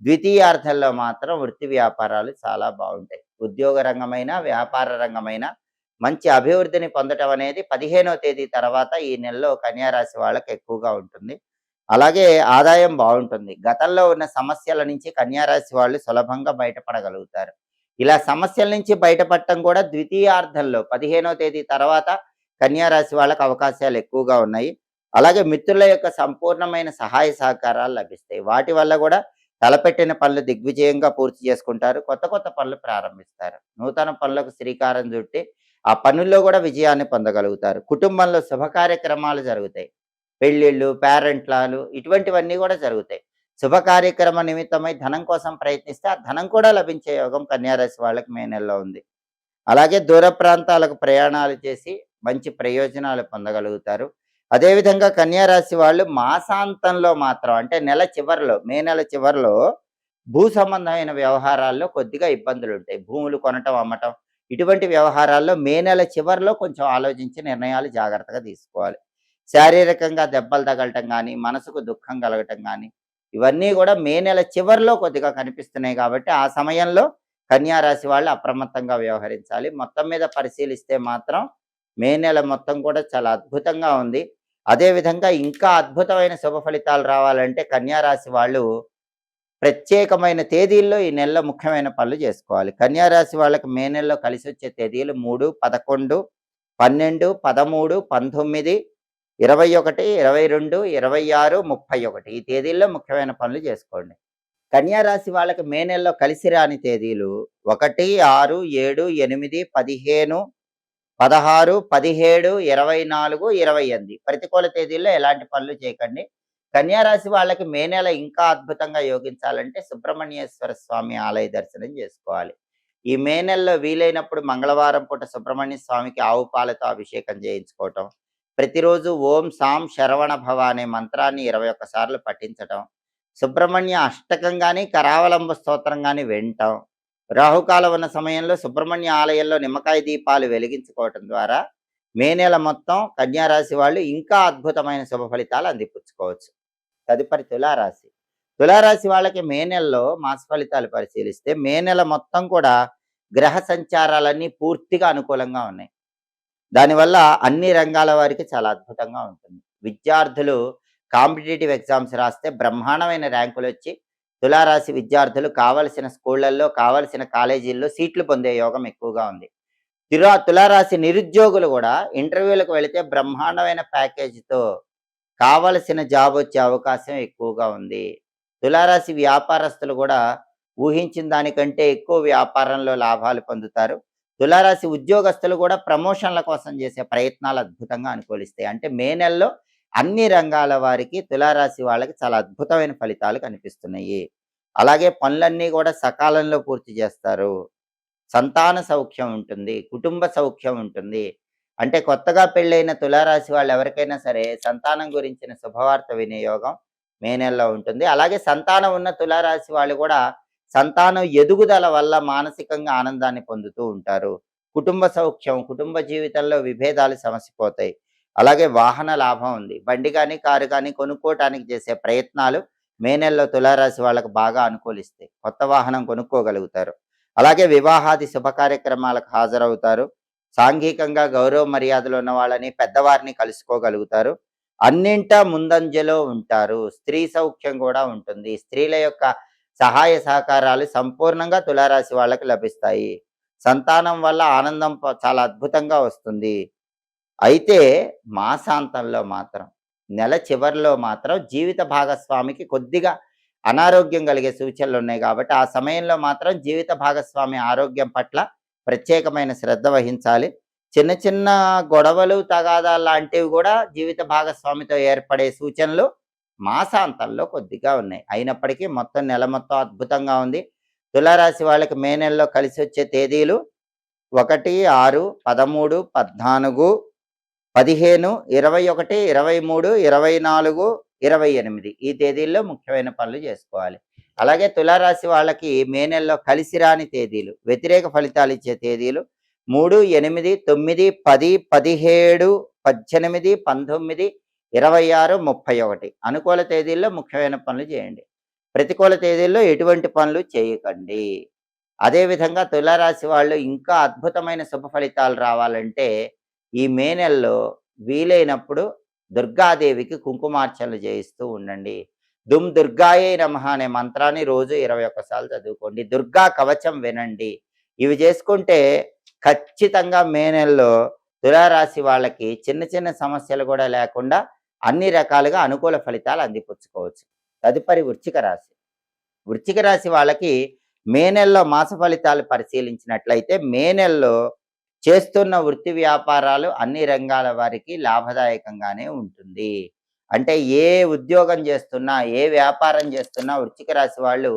ద్వితీయార్థంలో మాత్రం వృత్తి వ్యాపారాలు చాలా బాగుంటాయి. ఉద్యోగ రంగమైన, వ్యాపార రంగమైన మంచి అభివృద్ధిని పొందటం అనేది 15వ తేదీ తర్వాత ఈ నెలలో కన్యారాశి వాళ్ళకి ఎక్కువగా ఉంటుంది. అలాగే ఆదాయం బాగుంటుంది. గతంలో ఉన్న సమస్యల నుంచి కన్యారాశి వాళ్ళు సులభంగా బయటపడగలుగుతారు. ఇలా సమస్యల నుంచి బయటపడటం కూడా ద్వితీయార్థంలో 15వ తేదీ తర్వాత కన్యారాశి వాళ్ళకి అవకాశాలు ఎక్కువగా ఉన్నాయి. అలాగే మిత్రుల యొక్క సంపూర్ణమైన సహాయ సహకారాలు లభిస్తాయి. వాటి వల్ల కూడా తలపెట్టిన పనులు దిగ్విజయంగా పూర్తి చేసుకుంటారు. కొత్త కొత్త పనులు ప్రారంభిస్తారు. నూతన పనులకు శ్రీకారం చుట్టి ఆ పనుల్లో కూడా విజయాన్ని పొందగలుగుతారు. కుటుంబంలో శుభ కార్యక్రమాలు జరుగుతాయి. పెళ్ళిళ్ళు, పేరెంట్లాలు ఇటువంటివన్నీ కూడా జరుగుతాయి. శుభ కార్యక్రమ నిమిత్తమై ధనం కోసం ప్రయత్నిస్తే ఆ ధనం కూడా లభించే యోగం కన్యారాశి వాళ్ళకి మే నెలలో ఉంది. అలాగే దూర ప్రాంతాలకు ప్రయాణాలు చేసి మంచి ప్రయోజనాలు పొందగలుగుతారు. అదేవిధంగా కన్యారాశి వాళ్ళు మాసాంతంలో మాత్రం అంటే నెల చివరిలో మే నెల చివరిలో భూ సంబంధమైన వ్యవహారాల్లో కొద్దిగా ఇబ్బందులు ఉంటాయి. భూములు కొనటం, అమ్మటం ఇటువంటి వ్యవహారాల్లో మే నెల చివరిలో కొంచెం ఆలోచించి నిర్ణయాలు జాగ్రత్తగా తీసుకోవాలి. శారీరకంగా దెబ్బలు తగలటం కానీ, మనసుకు దుఃఖం కలగటం కానీ ఇవన్నీ కూడా మే నెల చివరిలో కొద్దిగా కనిపిస్తున్నాయి కాబట్టి ఆ సమయంలో కన్యారాశి వాళ్ళు అప్రమత్తంగా వ్యవహరించాలి. మొత్తం మీద పరిశీలిస్తే మాత్రం మే నెల మొత్తం కూడా చాలా అద్భుతంగా ఉంది. అదేవిధంగా ఇంకా అద్భుతమైన శుభ ఫలితాలు రావాలంటే కన్యారాశి వాళ్ళు ప్రత్యేకమైన తేదీల్లో ఈ నెలలో ముఖ్యమైన పనులు చేసుకోవాలి. కన్యారాశి వాళ్ళకి మే నెలలో కలిసి వచ్చే తేదీలు 3, 11, 12, 13, 19, 21, 22, 26, 31 ఈ తేదీల్లో ముఖ్యమైన పనులు చేసుకోండి. కన్యారాశి వాళ్ళకి మే నెలలో కలిసి రాని తేదీలు 1, 6, 7, 8, 15, 16, 17, 24, 28 ప్రతికూల తేదీల్లో ఎలాంటి పనులు చేయకండి. కన్యారాశి వాళ్ళకి మే నెల ఇంకా అద్భుతంగా యోగించాలంటే సుబ్రహ్మణ్యేశ్వర స్వామి ఆలయ దర్శనం చేసుకోవాలి. ఈ మే నెలలో వీలైనప్పుడు మంగళవారం పూట సుబ్రహ్మణ్య స్వామికి ఆవు పాలతో అభిషేకం చేయించుకోవటం, ప్రతిరోజు ఓం సాం శరవణ భవ అనే మంత్రాన్ని 21 సార్లు పఠించటం, సుబ్రహ్మణ్య అష్టకం కానీ, కరావలంబ స్తోత్రం కానీ వినటం, రాహుకాలం ఉన్న సమయంలో సుబ్రహ్మణ్య ఆలయంలో నిమ్మకాయ దీపాలు వెలిగించుకోవటం ద్వారా మే నెల మొత్తం కన్యా రాశి వాళ్ళు ఇంకా అద్భుతమైన శుభ ఫలితాలు అందిపుచ్చుకోవచ్చు. తదుపరి తులారాశి. తులారాశి వాళ్ళకి మే నెలలో మాస ఫలితాలు పరిశీలిస్తే మే నెల మొత్తం కూడా గ్రహ సంచారాలన్నీ పూర్తిగా అనుకూలంగా ఉన్నాయి. దానివల్ల అన్ని రంగాల వారికి చాలా అద్భుతంగా ఉంటుంది. విద్యార్థులు కాంపిటీటివ్ ఎగ్జామ్స్ రాస్తే బ్రహ్మాండమైన ర్యాంకులొచ్చి తులారాశి విద్యార్థులు కావలసిన స్కూళ్ళల్లో, కావలసిన కాలేజీల్లో సీట్లు పొందే యోగం ఎక్కువగా ఉంది. తులారాశి నిరుద్యోగులు గూడా ఇంటర్వ్యూలకు వెళితే బ్రహ్మాండమైన ప్యాకేజీతో కావలసిన జాబ్ వచ్చే అవకాశం ఎక్కువగా ఉంది. తులారాశి వ్యాపారస్తులు గూడా ఊహించిన దానికంటే ఎక్కువ వ్యాపారంలో లాభాలు పొందుతారు. తులారాశి ఉద్యోగస్తులు కూడా ప్రమోషన్ల కోసం చేసే ప్రయత్నాలు అద్భుతంగా అనుకూలిస్తాయి. అంటే మే నెలలో అన్ని రంగాల వారికి తులారాశి వాళ్ళకి చాలా అద్భుతమైన ఫలితాలు కనిపిస్తున్నాయి. అలాగే పనులన్నీ కూడా సకాలంలో పూర్తి చేస్తారు. సంతాన సౌఖ్యం ఉంటుంది. కుటుంబ సౌఖ్యం ఉంటుంది. అంటే కొత్తగా పెళ్ళైన తులారాశి వాళ్ళు ఎవరికైనా సరే సంతానం గురించిన శుభవార్త వినే యోగం మే నెలలో ఉంటుంది. అలాగే సంతానం ఉన్న తులారాశి వాళ్ళు కూడా సంతానం ఎదుగుదల వల్ల మానసికంగా ఆనందాన్ని పొందుతూ ఉంటారు. కుటుంబ సౌఖ్యం, కుటుంబ జీవితంలో విభేదాలు సమసిపోతాయి. అలాగే వాహన లాభం ఉంది. బండి కానీ, కారు కానీ కొనుక్కోవటానికి చేసే ప్రయత్నాలు మే నెలలో తులారాశి వాళ్ళకు బాగా అనుకూలిస్తాయి. కొత్త వాహనం కొనుక్కోగలుగుతారు. అలాగే వివాహాది శుభ కార్యక్రమాలకు హాజరవుతారు. సాంఘికంగా గౌరవ మర్యాదలు ఉన్న వాళ్ళని, పెద్దవారిని కలుసుకోగలుగుతారు. అన్నింటా ముందంజలో ఉంటారు. స్త్రీ సౌఖ్యం కూడా ఉంటుంది. స్త్రీల యొక్క సహాయ సహకారాలు సంపూర్ణంగా తులారాశి వాళ్ళకి లభిస్తాయి. సంతానం వల్ల ఆనందం చాలా అద్భుతంగా వస్తుంది. అయితే మాసాంతంలో మాత్రం, నెల చివరిలో మాత్రం జీవిత భాగస్వామికి కొద్దిగా అనారోగ్యం కలిగే సూచనలు ఉన్నాయి కాబట్టి ఆ సమయంలో మాత్రం జీవిత భాగస్వామి ఆరోగ్యం పట్ల ప్రత్యేకమైన శ్రద్ధ వహించాలి. చిన్న చిన్న గొడవలు, తగాదాలు లాంటివి కూడా జీవిత భాగస్వామితో ఏర్పడే సూచనలు మాసాంతంలో కొద్దిగా ఉన్నాయి. అయినప్పటికీ మొత్తం నెల మొత్తం అద్భుతంగా ఉంది. తులారాశి వాళ్ళకి మే నెలలో కలిసి వచ్చే తేదీలు 1, 6, 13, 14, 15, 21, 23, 24, 28 ఈ తేదీల్లో ముఖ్యమైన పనులు చేసుకోవాలి. అలాగే తులారాశి వాళ్ళకి మే నెలలో కలిసి రాని తేదీలు, వ్యతిరేక ఫలితాలు ఇచ్చే తేదీలు 3, 8, 9, 10, 17, 18, 19, 26, 31 అనుకూల తేదీల్లో ముఖ్యమైన పనులు చేయండి. ప్రతికూల తేదీల్లో ఎటువంటి పనులు చేయకండి. అదేవిధంగా తులారాశి వాళ్ళు ఇంకా అద్భుతమైన శుభ ఫలితాలు రావాలంటే ఈ మే నెలలో వీలైనప్పుడు దుర్గాదేవికి కుంకుమార్చనలు చేయిస్తూ ఉండండి. దుమ్ దుర్గాయే నమః అనే మంత్రాన్ని రోజు 21 సార్లు చదువుకోండి. దుర్గా కవచం వినండి. ఇవి చేసుకుంటే ఖచ్చితంగా మే నెలలో తులారాశి వాళ్ళకి చిన్న చిన్న సమస్యలు కూడా లేకుండా అన్ని రకాలుగా అనుకూల ఫలితాలు అందిపుచ్చుకోవచ్చు. తదుపరి వృశ్చిక రాశి. వృశ్చిక రాశి వాళ్ళకి మే నెలలో మాస ఫలితాలు పరిశీలించినట్లయితే మే నెలలో చేస్తున్న వృత్తి వ్యాపారాలు అన్ని రంగాల వారికి లాభదాయకంగానే ఉంటుంది. అంటే ఏ ఉద్యోగం చేస్తున్నా, ఏ వ్యాపారం చేస్తున్నా వృశ్చిక రాశి వాళ్ళు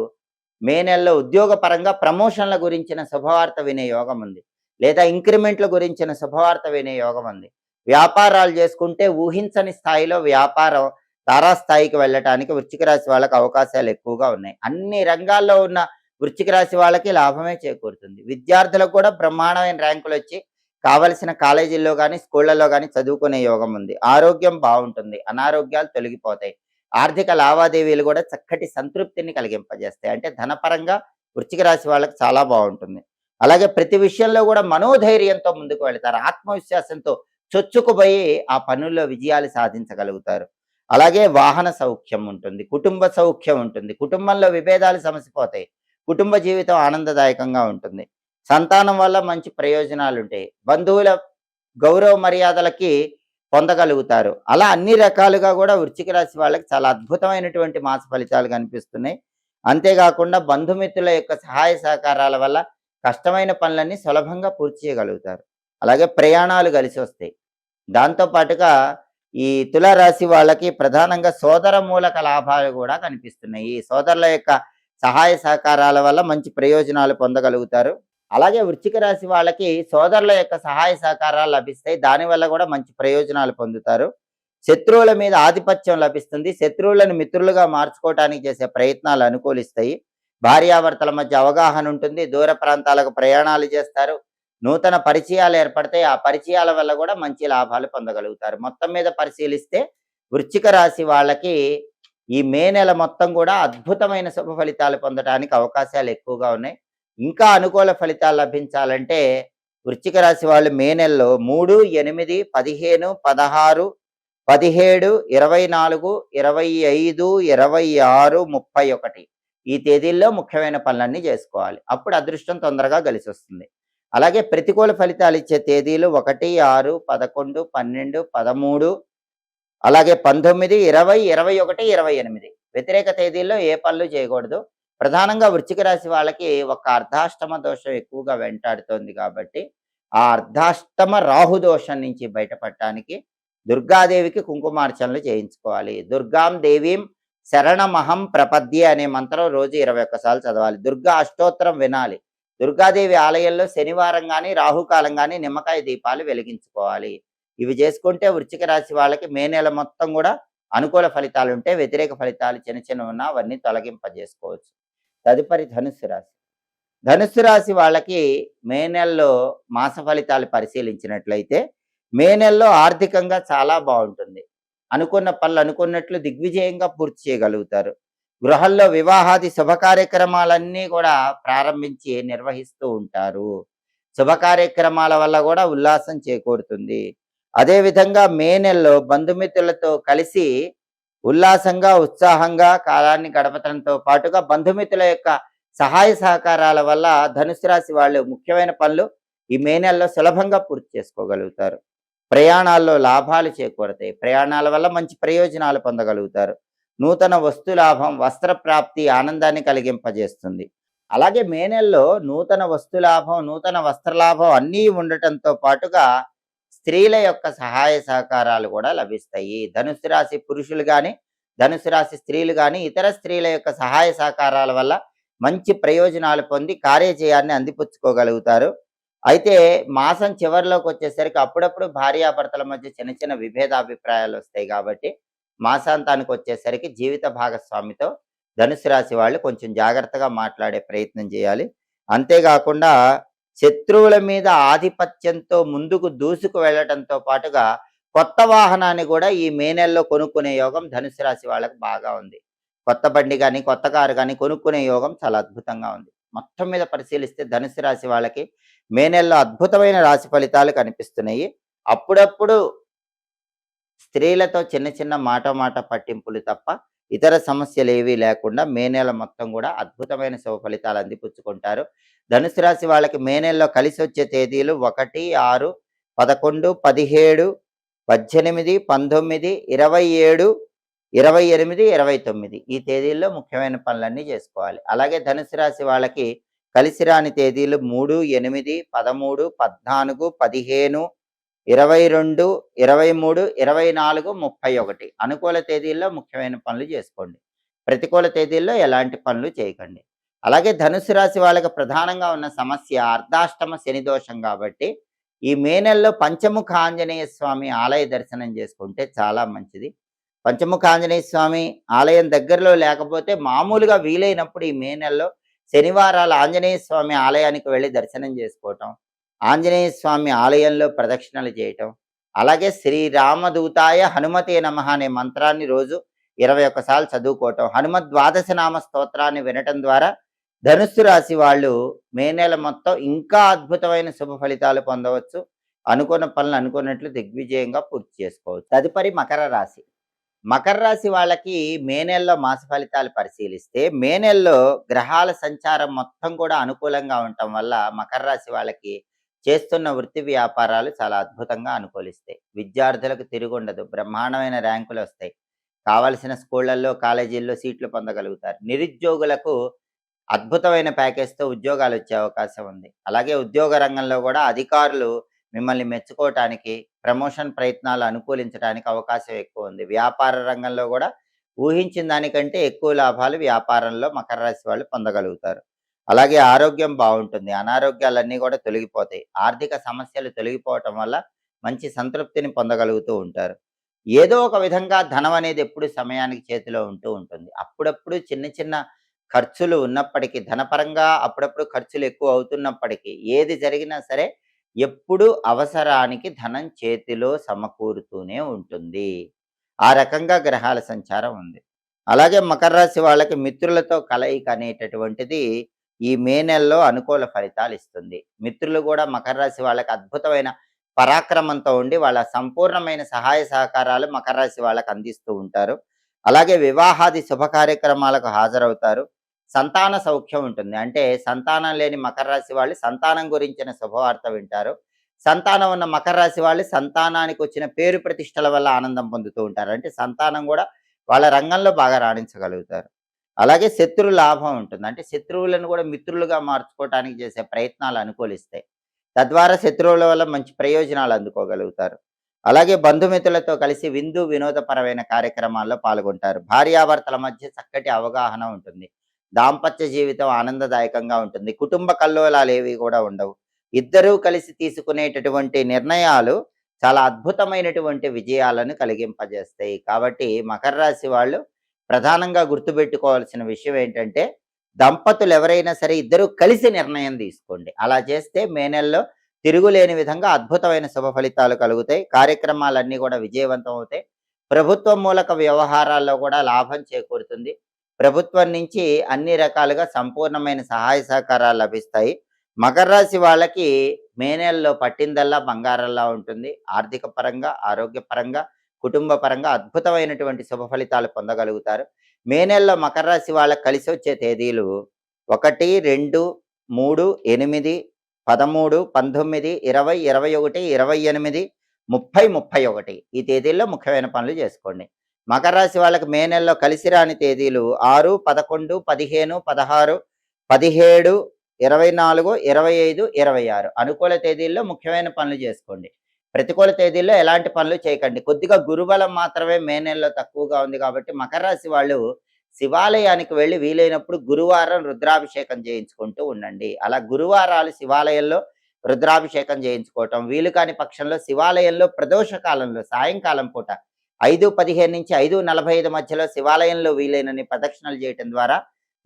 మే నెలలో ఉద్యోగపరంగా ప్రమోషన్ల గురించిన శుభవార్త వినే యోగం ఉంది. లేదా ఇంక్రిమెంట్ల గురించిన శుభవార్త వినే యోగం ఉంది. వ్యాపారాలు చేసుకుంటే ఊహించని స్థాయిలో వ్యాపారం తారాస్థాయికి వెళ్ళటానికి వృశ్చిక రాశి వాళ్ళకి అవకాశాలు ఎక్కువగా ఉన్నాయి. అన్ని రంగాల్లో ఉన్న వృశ్చిక రాశి వాళ్ళకి లాభమే చేకూరుతుంది. విద్యార్థులకు కూడా బ్రహ్మాండమైన ర్యాంకులు వచ్చి కావలసిన కాలేజీల్లో కానీ, స్కూళ్ళలో కానీ చదువుకునే యోగం ఉంది. ఆరోగ్యం బాగుంటుంది. అనారోగ్యాలు తొలగిపోతాయి. ఆర్థిక లావాదేవీలు కూడా చక్కటి సంతృప్తిని కలిగింపజేస్తాయి. అంటే ధనపరంగా వృశ్చిక రాశి వాళ్ళకి చాలా బాగుంటుంది. అలాగే ప్రతి విషయంలో కూడా మనోధైర్యంతో ముందుకు వెళతారు. ఆత్మవిశ్వాసంతో చొచ్చుకుపోయి ఆ పనుల్లో విజయాలు సాధించగలుగుతారు. అలాగే వాహన సౌఖ్యం ఉంటుంది. కుటుంబ సౌఖ్యం ఉంటుంది. కుటుంబంలో విభేదాలు సమసిపోతాయి. కుటుంబ జీవితం ఆనందదాయకంగా ఉంటుంది. సంతానం వల్ల మంచి ప్రయోజనాలు ఉంటాయి. బంధువుల గౌరవ మర్యాదలకి పొందగలుగుతారు. అలా అన్ని రకాలుగా కూడా వృశ్చిక రాశి వాళ్ళకి చాలా అద్భుతమైనటువంటి మాస ఫలితాలు కనిపిస్తున్నాయి. అంతేకాకుండా బంధుమిత్రుల యొక్క సహాయ సహకారాల వల్ల కష్టమైన పనులన్నీ సులభంగా పూర్తి చేయగలుగుతారు. అలాగే ప్రయాణాలు కలిసి వస్తాయి. దాంతో పాటుగా ఈ తులారాశి వాళ్ళకి ప్రధానంగా సోదర మూలక లాభాలు కూడా కనిపిస్తున్నాయి. ఈ సోదరుల యొక్క సహాయ సహకారాల వల్ల మంచి ప్రయోజనాలు పొందగలుగుతారు. అలాగే వృశ్చిక రాశి వాళ్ళకి సోదరుల యొక్క సహాయ సహకారాలు లభిస్తాయి. దానివల్ల కూడా మంచి ప్రయోజనాలు పొందుతారు. శత్రువుల మీద ఆధిపత్యం లభిస్తుంది. శత్రువులను మిత్రులుగా మార్చుకోవటానికి చేసే ప్రయత్నాలు అనుకూలిస్తాయి. భార్యాభర్తల మధ్య అవగాహన ఉంటుంది. దూర ప్రాంతాలకు ప్రయాణాలు చేస్తారు. నూతన పరిచయాలు ఏర్పడతాయి. ఆ పరిచయాల వల్ల గూడా మంచి లాభాలు పొందగలుగుతారు. మొత్తం మీద పరిశీలిస్తే వృశ్చిక రాశి వాళ్ళకి ఈ మే నెల మొత్తం గూడా అద్భుతమైన శుభ ఫలితాలు పొందటానికి అవకాశాలు ఎక్కువగా ఉన్నాయి. ఇంకా అనుకూల ఫలితాలు లభించాలంటే వృశ్చిక రాశి వాళ్ళు మే నెలలో 3, 8, 15, 16, 17, 24, 25, 26, 31 ఈ తేదీల్లో ముఖ్యమైన పనులన్నీ చేసుకోవాలి. అప్పుడు అదృష్టం తొందరగా కలిసొస్తుంది. అలాగే ప్రతికూల ఫలితాలు ఇచ్చే తేదీలు 1, 6, 11, 12, 13, అలాగే 19, 20, 21, 28 వ్యతిరేక తేదీల్లో ఏ పనులు చేయకూడదు. ప్రధానంగా వృశ్చిక రాశి వాళ్ళకి ఒక అర్ధాష్టమ దోషం ఎక్కువగా వెంటాడుతోంది కాబట్టి ఆ అర్ధాష్టమ రాహు దోషం నుంచి బయటపడటానికి దుర్గాదేవికి కుంకుమార్చనలు చేయించుకోవాలి. దుర్గాం దేవీం శరణమహం ప్రపద్యే అనే మంత్రం రోజు 21 సార్లు చదవాలి. దుర్గా అష్టోత్తరం వినాలి. దుర్గాదేవి ఆలయంలో శనివారం కానీ రాహుకాలం కానీ నిమ్మకాయ దీపాలు వెలిగించుకోవాలి. ఇవి చేసుకుంటే వృశ్చిక రాశి వాళ్ళకి మే నెల మొత్తం కూడా అనుకూల ఫలితాలు ఉంటే వ్యతిరేక ఫలితాలు చిన్న చిన్న ఉన్నా అవన్నీ తొలగింపజేసుకోవచ్చు. తదుపరి ధనుస్సు రాశి. ధనుస్సు రాశి వాళ్ళకి మే నెలలో మాస ఫలితాలు పరిశీలించినట్లయితే మే నెలలో ఆర్థికంగా చాలా బాగుంటుంది. అనుకున్న పనులు అనుకున్నట్లు దిగ్విజయంగా పూర్తి చేయగలుగుతారు. గృహంలో వివాహాది శుభ కార్యక్రమాలన్నీ కూడా ప్రారంభించి నిర్వహిస్తూ ఉంటారు. శుభ కార్యక్రమాల వల్ల కూడా ఉల్లాసం చేకూరుతుంది. అదేవిధంగా మే నెలలో బంధుమిత్రులతో కలిసి ఉల్లాసంగా ఉత్సాహంగా కాలాన్ని గడపడంతో పాటుగా బంధుమిత్రుల యొక్క సహాయ సహకారాల వల్ల ధనుసు రాశి వాళ్ళు ముఖ్యమైన పనులు ఈ మే నెలలో సులభంగా పూర్తి చేసుకోగలుగుతారు. ప్రయాణాల్లో లాభాలు చేకూరతాయి. ప్రయాణాల వల్ల మంచి ప్రయోజనాలు పొందగలుగుతారు. నూతన వస్తు లాభం, వస్త్ర ప్రాప్తి ఆనందాన్ని కలిగింపజేస్తుంది. అలాగే మే నెలలో నూతన వస్తు లాభం, నూతన వస్త్ర లాభం అన్నీ ఉండటంతో పాటుగా స్త్రీల యొక్క సహాయ సహకారాలు కూడా లభిస్తాయి. ధనుసు రాశి పురుషులు కానీ ధనుసు రాశి స్త్రీలు కానీ ఇతర స్త్రీల యొక్క సహాయ సహకారాల వల్ల మంచి ప్రయోజనాలు పొంది కార్యజయాన్ని అందిపుచ్చుకోగలుగుతారు. అయితే మాసం చివరిలోకి వచ్చేసరికి అప్పుడప్పుడు భార్యాభర్తల మధ్య చిన్న చిన్న విభేదాభిప్రాయాలు వస్తాయి కాబట్టి మాసాంతానికి వచ్చేసరికి జీవిత భాగస్వామితో ధనుసు రాశి వాళ్ళు కొంచెం జాగ్రత్తగా మాట్లాడే ప్రయత్నం చేయాలి. అంతేకాకుండా శత్రువుల మీద ఆధిపత్యంతో ముందుకు దూసుకు వెళ్ళటంతో పాటుగా కొత్త వాహనాన్ని కూడా ఈ మే నెలలో కొనుక్కునే యోగం ధనుసు రాశి వాళ్ళకి బాగా ఉంది. కొత్త బండి కానీ కొత్త కారు కానీ కొనుక్కునే యోగం చాలా అద్భుతంగా ఉంది. మొత్తం మీద పరిశీలిస్తే ధనుసు రాశి వాళ్ళకి మే నెలలో అద్భుతమైన రాశి ఫలితాలు కనిపిస్తున్నాయి. అప్పుడప్పుడు స్త్రీలతో చిన్న చిన్న మాట పట్టింపులు తప్ప ఇతర సమస్యలు ఏవీ లేకుండా మే నెల మొత్తం కూడా అద్భుతమైన శుభ ఫలితాలు అందిపుచ్చుకుంటారు. ధనుసు రాశి వాళ్ళకి మే నెలలో కలిసి వచ్చే తేదీలు 1, 6, 11, 17, 18, 19, 27, 28, 29 ఈ తేదీల్లో ముఖ్యమైన పనులన్నీ చేసుకోవాలి. అలాగే ధనుసు రాశి వాళ్ళకి కలిసి రాని తేదీలు 3, 8, 13, 14, 15, 22, 23, 24, 31 అనుకూల తేదీల్లో ముఖ్యమైన పనులు చేసుకోండి. ప్రతికూల తేదీల్లో ఎలాంటి పనులు చేయకండి. అలాగే ధనుసు రాశి వాళ్ళకి ప్రధానంగా ఉన్న సమస్య అర్ధాష్టమ శని దోషం కాబట్టి ఈ మే నెలలో పంచముఖ ఆంజనేయ స్వామి ఆలయ దర్శనం చేసుకుంటే చాలా మంచిది. పంచముఖ ఆంజనేయ స్వామి ఆలయం దగ్గరలో లేకపోతే మామూలుగా వీలైనప్పుడు ఈ మే నెలలో శనివారాలు ఆంజనేయ స్వామి ఆలయానికి వెళ్ళి దర్శనం చేసుకోవటం, ఆంజనేయ స్వామి ఆలయంలో ప్రదక్షిణలు చేయటం, అలాగే శ్రీరామదూతాయ హనుమతే నమః అనే మంత్రాన్ని రోజు 21 సార్లు చదువుకోవటం, హనుమద్ ద్వాదశ నామ స్తోత్రాన్ని వినటం ద్వారా ధనుస్సు రాశి వాళ్ళు మే నెల మొత్తం ఇంకా అద్భుతమైన శుభ ఫలితాలు పొందవచ్చు. అనుకున్న పనులు అనుకున్నట్లు దిగ్విజయంగా పూర్తి చేసుకోవచ్చు. తదుపరి మకర రాశి. మకర రాశి వాళ్ళకి మే నెలలో మాస ఫలితాలు పరిశీలిస్తే మే నెలలో గ్రహాల సంచారం మొత్తం కూడా అనుకూలంగా ఉండటం వల్ల మకర రాశి వాళ్ళకి చేస్తున్న వృత్తి వ్యాపారాలు చాలా అద్భుతంగా అనుకూలిస్తాయి. విద్యార్థులకు తిరుగుండదు. బ్రహ్మాండమైన ర్యాంకులు వస్తాయి. కావలసిన స్కూళ్ళల్లో కాలేజీల్లో సీట్లు పొందగలుగుతారు. నిరుద్యోగులకు అద్భుతమైన ప్యాకేజ్తో ఉద్యోగాలు వచ్చే అవకాశం ఉంది. అలాగే ఉద్యోగ రంగంలో కూడా అధికారులు మిమ్మల్ని మెచ్చుకోవటానికి ప్రమోషన్ ప్రయత్నాలు అనుకూలించడానికి అవకాశం ఎక్కువ ఉంది. వ్యాపార రంగంలో కూడా ఊహించిన దానికంటే ఎక్కువ లాభాలు వ్యాపారంలో మకర రాశి వాళ్ళు పొందగలుగుతారు. అలాగే ఆరోగ్యం బాగుంటుంది. అనారోగ్యాలన్నీ కూడా తొలగిపోతాయి. ఆర్థిక సమస్యలు తొలగిపోవటం వల్ల మంచి సంతృప్తిని పొందగలుగుతూ ఉంటారు. ఏదో ఒక విధంగా ధనం అనేది ఎప్పుడు సమయానికి చేతిలో ఉంటూ ఉంటుంది. అప్పుడప్పుడు చిన్న చిన్న ఖర్చులు ఉన్నప్పటికీ ధనపరంగా అప్పుడప్పుడు ఖర్చులు ఎక్కువ అవుతున్నప్పటికీ ఏది జరిగినా సరే ఎప్పుడు అవసరానికి ధనం చేతిలో సమకూరుతూనే ఉంటుంది. ఆ రకంగా గ్రహాల సంచారం ఉంది. అలాగే మకర రాశి వాళ్ళకి మిత్రులతో కలయిక అనేటటువంటిది ఈ మే నెలలో అనుకూల ఫలితాలిస్తుంది. మిత్రులు గూడా మకర రాశి వాళ్ళకి అద్భుతమైన పరాక్రమంతో ఉండి వాళ్ళ సంపూర్ణమైన సహాయ సహకారాలు మకర రాశి వాళ్ళకి అందిస్తూ ఉంటారు. అలాగే వివాహాది శుభ కార్యక్రమాలకు హాజరవుతారు. సంతాన సౌఖ్యం ఉంటుంది. అంటే సంతానం లేని మకర రాశి వాళ్ళు సంతానం గురించిన శుభవార్త వింటారు. సంతానం ఉన్న మకర రాశి వాళ్ళు సంతానానికి వచ్చిన పేరు ప్రతిష్టల వల్ల ఆనందం పొందుతూ ఉంటారు. అంటే సంతానం గూడా వాళ్ళ రంగంలో బాగా రాణించగలుగుతారు. అలాగే శత్రు లాభం ఉంటుంది. అంటే శత్రువులను కూడా మిత్రులుగా మార్చుకోవటానికి చేసే ప్రయత్నాలు అనుకూలిస్తాయి. తద్వారా శత్రువుల వల్ల మంచి ప్రయోజనాలు అందుకోగలుగుతారు. అలాగే బంధుమిత్రులతో కలిసి విందు వినోదపరమైన కార్యక్రమాల్లో పాల్గొంటారు. భార్యాభర్తల మధ్య చక్కటి అవగాహన ఉంటుంది. దాంపత్య జీవితం ఆనందదాయకంగా ఉంటుంది. కుటుంబ కల్లోలాలేవి కూడా ఉండవు. ఇద్దరూ కలిసి తీసుకునేటటువంటి నిర్ణయాలు చాలా అద్భుతమైనటువంటి విజయాలను కలిగింపజేస్తాయి. కాబట్టి మకర రాశి వాళ్ళు ప్రధానంగా గుర్తుపెట్టుకోవాల్సిన విషయం ఏంటంటే, దంపతులు ఎవరైనా సరే ఇద్దరూ కలిసి నిర్ణయం తీసుకోండి. అలా చేస్తే మే నెలలో తిరుగులేని విధంగా అద్భుతమైన శుభ ఫలితాలు కలుగుతాయి. కార్యక్రమాలన్నీ కూడా విజయవంతం అవుతాయి. ప్రభుత్వం మూలక వ్యవహారాల్లో కూడా లాభం చేకూరుతుంది. ప్రభుత్వం నుంచి అన్ని రకాలుగా సంపూర్ణమైన సహాయ సహకారాలు లభిస్తాయి. మకర రాశి వాళ్ళకి మే నెలలో పట్టిందల్లా బంగారంలా ఉంటుంది. ఆర్థిక పరంగా, ఆరోగ్యపరంగా, కుటుంబ పరంగా అద్భుతమైనటువంటి శుభ ఫలితాలు పొందగలుగుతారు. మే నెలలో మకర రాశి వాళ్ళకి కలిసి వచ్చే తేదీలు 1, 2, 3, 8, 13, 19, 20, 21, 28, 30, 31 ఈ తేదీల్లో ముఖ్యమైన పనులు చేసుకోండి. మకర రాశి వాళ్ళకి మే నెలలో కలిసి రాని తేదీలు 6, 11, 15, 16, 17, 24, 25, 26 అనుకూల తేదీల్లో ముఖ్యమైన పనులు చేసుకోండి. ప్రతికూల తేదీల్లో ఎలాంటి పనులు చేయకండి. కొద్దిగా గురుబలం మాత్రమే మే నెలలో తక్కువగా ఉంది కాబట్టి మకర రాశి వాళ్ళు శివాలయానికి వెళ్ళి వీలైనప్పుడు గురువారం రుద్రాభిషేకం చేయించుకుంటూ ఉండండి. అలా గురువారాలు శివాలయంలో రుద్రాభిషేకం చేయించుకోవటం, వీలు కాని పక్షంలో శివాలయంలో ప్రదోష కాలంలో సాయంకాలం పూట 5:15 నుంచి 5:45 మధ్యలో శివాలయంలో వీలైనన్ని ప్రదక్షిణలు చేయటం ద్వారా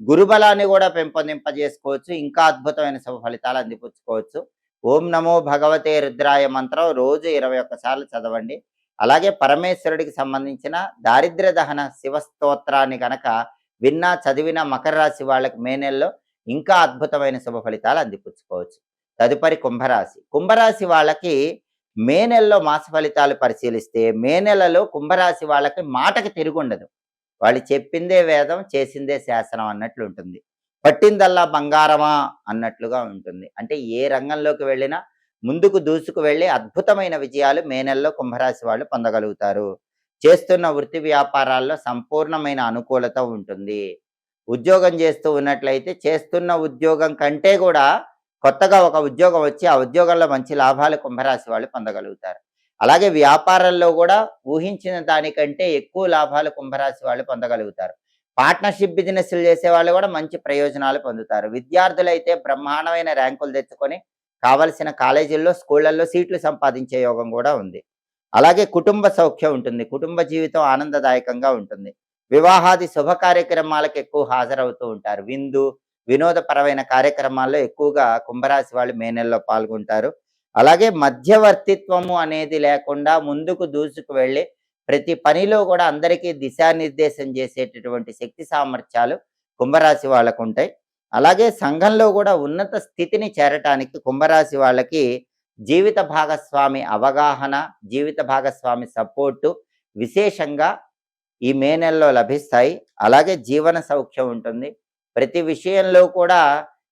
గురుబలాన్ని కూడా పెంపొందింపజేసుకోవచ్చు. ఇంకా అద్భుతమైన శుభ ఫలితాలు అందిపుచ్చుకోవచ్చు. ఓం నమో భగవతే రుద్రాయ మంత్రం రోజు 21 సార్లు చదవండి. అలాగే పరమేశ్వరుడికి సంబంధించిన దారిద్ర్య దహన శివ స్తోత్రాన్ని గనక విన్నా చదివిన మకర రాశి వాళ్ళకి మే నెలలో ఇంకా అద్భుతమైన శుభ ఫలితాలు అందిపుచ్చుకోవచ్చు. తదుపరి కుంభరాశి. కుంభరాశి వాళ్ళకి మే నెలలో మాస ఫలితాలు పరిశీలిస్తే మే నెలలో కుంభరాశి వాళ్ళకి మాటకి తిరుగుండదు. వాళ్ళు చెప్పిందే వేదం, చేసిందే శాసనం అన్నట్లు ఉంటుంది. పట్టిందల్లా బంగారమా అన్నట్లుగా ఉంటుంది. అంటే ఏ రంగంలోకి వెళ్ళినా ముందుకు దూసుకు వెళ్ళి అద్భుతమైన విజయాలు మే నెలలో కుంభరాశి వాళ్ళు పొందగలుగుతారు. చేస్తున్న వృత్తి వ్యాపారాల్లో సంపూర్ణమైన అనుకూలత ఉంటుంది. ఉద్యోగం చేస్తూ ఉన్నట్లయితే చేస్తున్న ఉద్యోగం కంటే కూడా కొత్తగా ఒక ఉద్యోగం వచ్చి ఆ ఉద్యోగంలో మంచి లాభాలు కుంభరాశి వాళ్ళు పొందగలుగుతారు. అలాగే వ్యాపారంలో కూడా ఊహించిన దానికంటే ఎక్కువ లాభాలు కుంభరాశి వాళ్ళు పొందగలుగుతారు. పార్ట్నర్షిప్ బిజినెస్లు చేసే వాళ్ళు కూడా మంచి ప్రయోజనాలు పొందుతారు. విద్యార్థులైతే బ్రహ్మాండమైన ర్యాంకులు తెచ్చుకొని కావలసిన కాలేజీల్లో, స్కూళ్ళల్లో సీట్లు సంపాదించే యోగం కూడా ఉంది. అలాగే కుటుంబ సౌఖ్యం ఉంటుంది. కుటుంబ జీవితం ఆనందదాయకంగా ఉంటుంది. వివాహాది శుభ కార్యక్రమాలకు ఎక్కువ హాజరవుతూ ఉంటారు. విందు, వినోదపరమైన కార్యక్రమాల్లో ఎక్కువగా కుంభరాశి వాళ్ళు మే నెలలో పాల్గొంటారు. అలాగే మధ్యవర్తిత్వము అనేది లేకుండా ముందుకు దూసుకు వెళ్ళి ప్రతి పనిలో కూడా అందరికీ దిశానిర్దేశం చేసేటటువంటి శక్తి సామర్థ్యాలు కుంభరాశి వాళ్ళకు ఉంటాయి. అలాగే సంఘంలో కూడా ఉన్నత స్థితిని చేరటానికి కుంభరాశి వాళ్ళకి జీవిత భాగస్వామి అవగాహన, జీవిత భాగస్వామి సపోర్టు విశేషంగా ఈ మే నెలలో లభిస్తాయి. అలాగే జీవన సౌఖ్యం ఉంటుంది. ప్రతి విషయంలో కూడా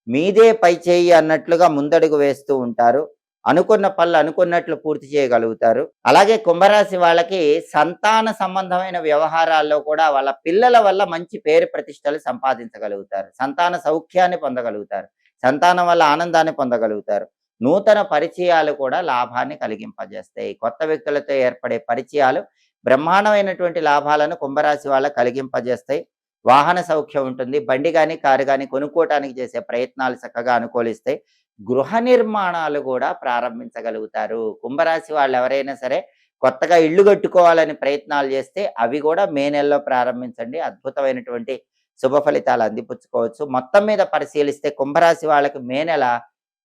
మీదే పైచేయి అన్నట్లుగా ముందడుగు వేస్తూ ఉంటారు. అనుకున్న పనులు అనుకున్నట్లు పూర్తి చేయగలుగుతారు. అలాగే కుంభరాశి వాళ్ళకి సంతాన సంబంధమైన వ్యవహారాల్లో కూడా వాళ్ళ పిల్లల వల్ల మంచి పేరు ప్రతిష్టలు సంపాదించగలుగుతారు. సంతాన సౌఖ్యాన్ని పొందగలుగుతారు. సంతానం వల్ల ఆనందాన్ని పొందగలుగుతారు. నూతన పరిచయాలు కూడా లాభాన్ని కలిగింపజేస్తాయి. కొత్త వ్యక్తులతో ఏర్పడే పరిచయాలు బ్రహ్మాండమైనటువంటి లాభాలను కుంభరాశి వాళ్ళకు కలిగింపజేస్తాయి. వాహన సౌఖ్యం ఉంటుంది. బండి కానీ, కారు కానీ కొనుక్కోవటానికి చేసే ప్రయత్నాలు చక్కగా అనుకూలిస్తాయి. గృహ నిర్మాణాలు కూడా ప్రారంభించగలుగుతారు. కుంభరాశి వాళ్ళు ఎవరైనా సరే కొత్తగా ఇల్లు కట్టుకోవాలని ప్రయత్నాలు చేస్తే అవి కూడా మే నెలలో ప్రారంభించండి. అద్భుతమైనటువంటి శుభ ఫలితాలు అందిపుచ్చుకోవచ్చు. మొత్తం మీద పరిశీలిస్తే కుంభరాశి వాళ్ళకి మే నెల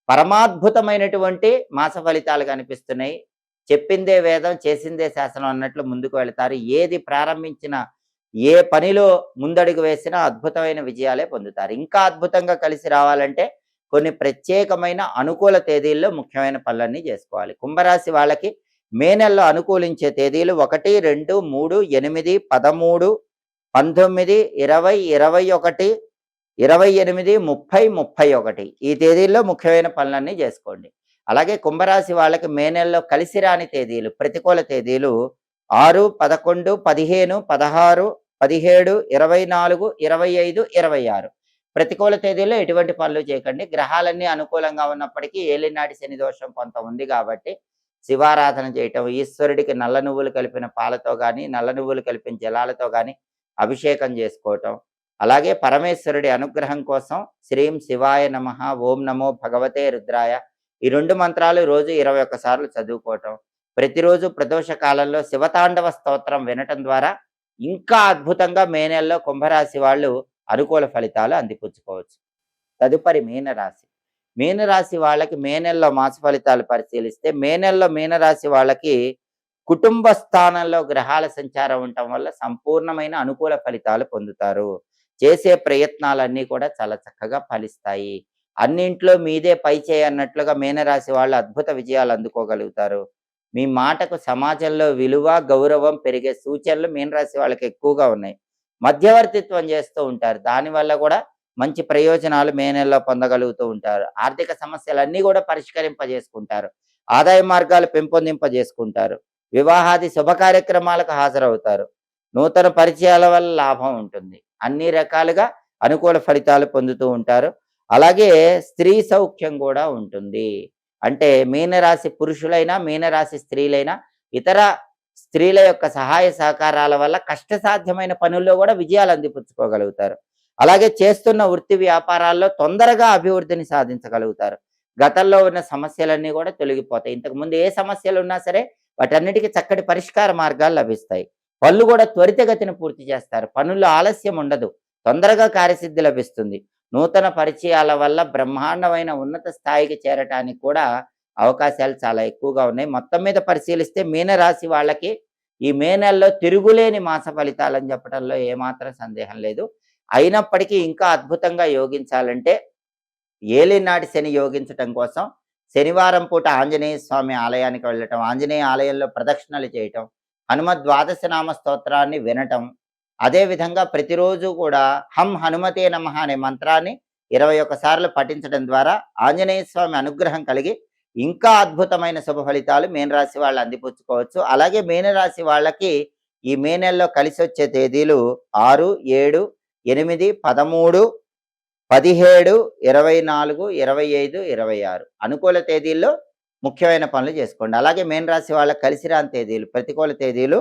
పరమాద్భుతమైనటువంటి మాస ఫలితాలు కనిపిస్తున్నాయి. చెప్పిందే వేదం, చేసిందే శాసనం అన్నట్లు ముందుకు వెళతారు. ఏది ప్రారంభించినా, ఏ పనిలో ముందడుగు వేసినా అద్భుతమైన విజయాలే పొందుతారు. ఇంకా అద్భుతంగా కలిసి రావాలంటే కొన్ని ప్రత్యేకమైన అనుకూల తేదీల్లో ముఖ్యమైన పనులన్నీ చేసుకోవాలి. కుంభరాశి వాళ్ళకి మే నెలలో అనుకూలించే తేదీలు 1, 2, 3, 8, 13, 19, 20, 21, 28, 30, 31 ఈ తేదీల్లో ముఖ్యమైన పనులన్నీ చేసుకోండి. అలాగే కుంభరాశి వాళ్ళకి మే నెలలో కలిసి రాని తేదీలు, ప్రతికూల తేదీలు 6, 11, 15, 16, 17, 24, 25, 26 ప్రతికూల తేదీల్లో ఎటువంటి పనులు చేయకండి. గ్రహాలన్నీ అనుకూలంగా ఉన్నప్పటికీ ఏలినాటి శని దోషం కొంత ఉంది కాబట్టి శివారాధన చేయటం, ఈశ్వరుడికి నల్ల నువ్వులు కలిపిన పాలతో కానీ, నల్ల నువ్వులు కలిపిన జలాలతో కానీ అభిషేకం చేసుకోవటం. అలాగే పరమేశ్వరుడి అనుగ్రహం కోసం శ్రీం శివాయ నమః, ఓం నమో భగవతే రుద్రాయ ఈ 2 మంత్రాలు రోజు 21 సార్లు చదువుకోవటం. ప్రతిరోజు ప్రదోష కాలంలో శివతాండవ స్తోత్రం వినటం ద్వారా ఇంకా అద్భుతంగా మే నెలలో కుంభరాశి వాళ్ళు అనుకూల ఫలితాలు అందిపుచ్చుకోవచ్చు. తదుపరి మీనరాశి. మీనరాశి వాళ్ళకి మే నెలలో మాస ఫలితాలు పరిశీలిస్తే మే నెలలో మీనరాశి వాళ్ళకి కుటుంబ స్థానంలో గ్రహాల సంచారం ఉండటం వల్ల సంపూర్ణమైన అనుకూల ఫలితాలు పొందుతారు. చేసే ప్రయత్నాలన్నీ కూడా చాలా చక్కగా ఫలిస్తాయి. అన్నింట్లో మీదే పై చేయి అన్నట్లుగా మీనరాశి వాళ్ళు అద్భుత విజయాలు అందుకోగలుగుతారు. మీ మాటకు సమాజంలో విలువ, గౌరవం పెరిగే సూచనలు మీనరాశి వాళ్ళకి ఎక్కువగా ఉన్నాయి. మధ్యవర్తిత్వం చేస్తూ ఉంటారు. దానివల్ల కూడా మంచి ప్రయోజనాలు మే నెలలో పొందగలుగుతూ ఉంటారు. ఆర్థిక సమస్యలన్నీ కూడా పరిష్కరింపజేసుకుంటారు. ఆదాయ మార్గాలు పెంపొందింపజేసుకుంటారు. వివాహాది శుభ కార్యక్రమాలకు హాజరవుతారు. నూతన పరిచయాల వల్ల లాభం ఉంటుంది. అన్ని రకాలుగా అనుకూల ఫలితాలు పొందుతూ ఉంటారు. అలాగే స్త్రీ సౌఖ్యం కూడా ఉంటుంది. అంటే మీనరాశి పురుషులైనా, మీనరాశి స్త్రీలైనా ఇతర స్త్రీల యొక్క సహాయ సహకారాల వల్ల కష్టసాధ్యమైన పనుల్లో కూడా విజయాలు అందిపుచ్చుకోగలుగుతారు. అలాగే చేస్తున్న వృత్తి వ్యాపారాల్లో తొందరగా అభివృద్ధిని సాధించగలుగుతారు. గతంలో ఉన్న సమస్యలన్నీ కూడా తొలగిపోతాయి. ఇంతకుముందు ఏ సమస్యలు ఉన్నా సరే వాటన్నిటికీ చక్కటి పరిష్కార మార్గాలు లభిస్తాయి. పనులు కూడా త్వరితగతిన పూర్తి చేస్తారు. పనుల్లో ఆలస్యం ఉండదు. తొందరగా కార్యసిద్ధి లభిస్తుంది. నూతన పరిచయాల వల్ల బ్రహ్మాండమైన ఉన్నత స్థాయికి చేరటానికి కూడా అవకాశాలు చాలా ఎక్కువగా ఉన్నాయి. మొత్తం మీద పరిశీలిస్తే మీనరాశి వాళ్ళకి ఈ మే నెలలో తిరుగులేని మాస ఫలితాలని చెప్పడంలో ఏమాత్రం సందేహం లేదు. అయినప్పటికీ ఇంకా అద్భుతంగా యోగించాలంటే ఏలినాటి శని యోగించటం కోసం శనివారం పూట ఆంజనేయ స్వామి ఆలయానికి వెళ్ళటం, ఆంజనేయ ఆలయంలో ప్రదక్షిణలు చేయటం, హనుమద్ ద్వాదశ నామ స్తోత్రాన్ని వినటం, అదేవిధంగా ప్రతిరోజు కూడా హం హనుమతే నమః అనే మంత్రాన్ని 21 సార్లు పఠించడం ద్వారా ఆంజనేయ స్వామి అనుగ్రహం కలిగి ఇంకా అద్భుతమైన శుభ ఫలితాలు మీనరాశి వాళ్ళు అందిపుచ్చుకోవచ్చు. అలాగే మీనరాశి వాళ్ళకి ఈ మే నెలలో కలిసి వచ్చే తేదీలు 6, 7, 8, 13, 17, 24, 25, 26 అనుకూల తేదీల్లో ముఖ్యమైన పనులు చేసుకోండి. అలాగే మీనరాశి వాళ్ళకి కలిసి రాని తేదీలు, ప్రతికూల తేదీలు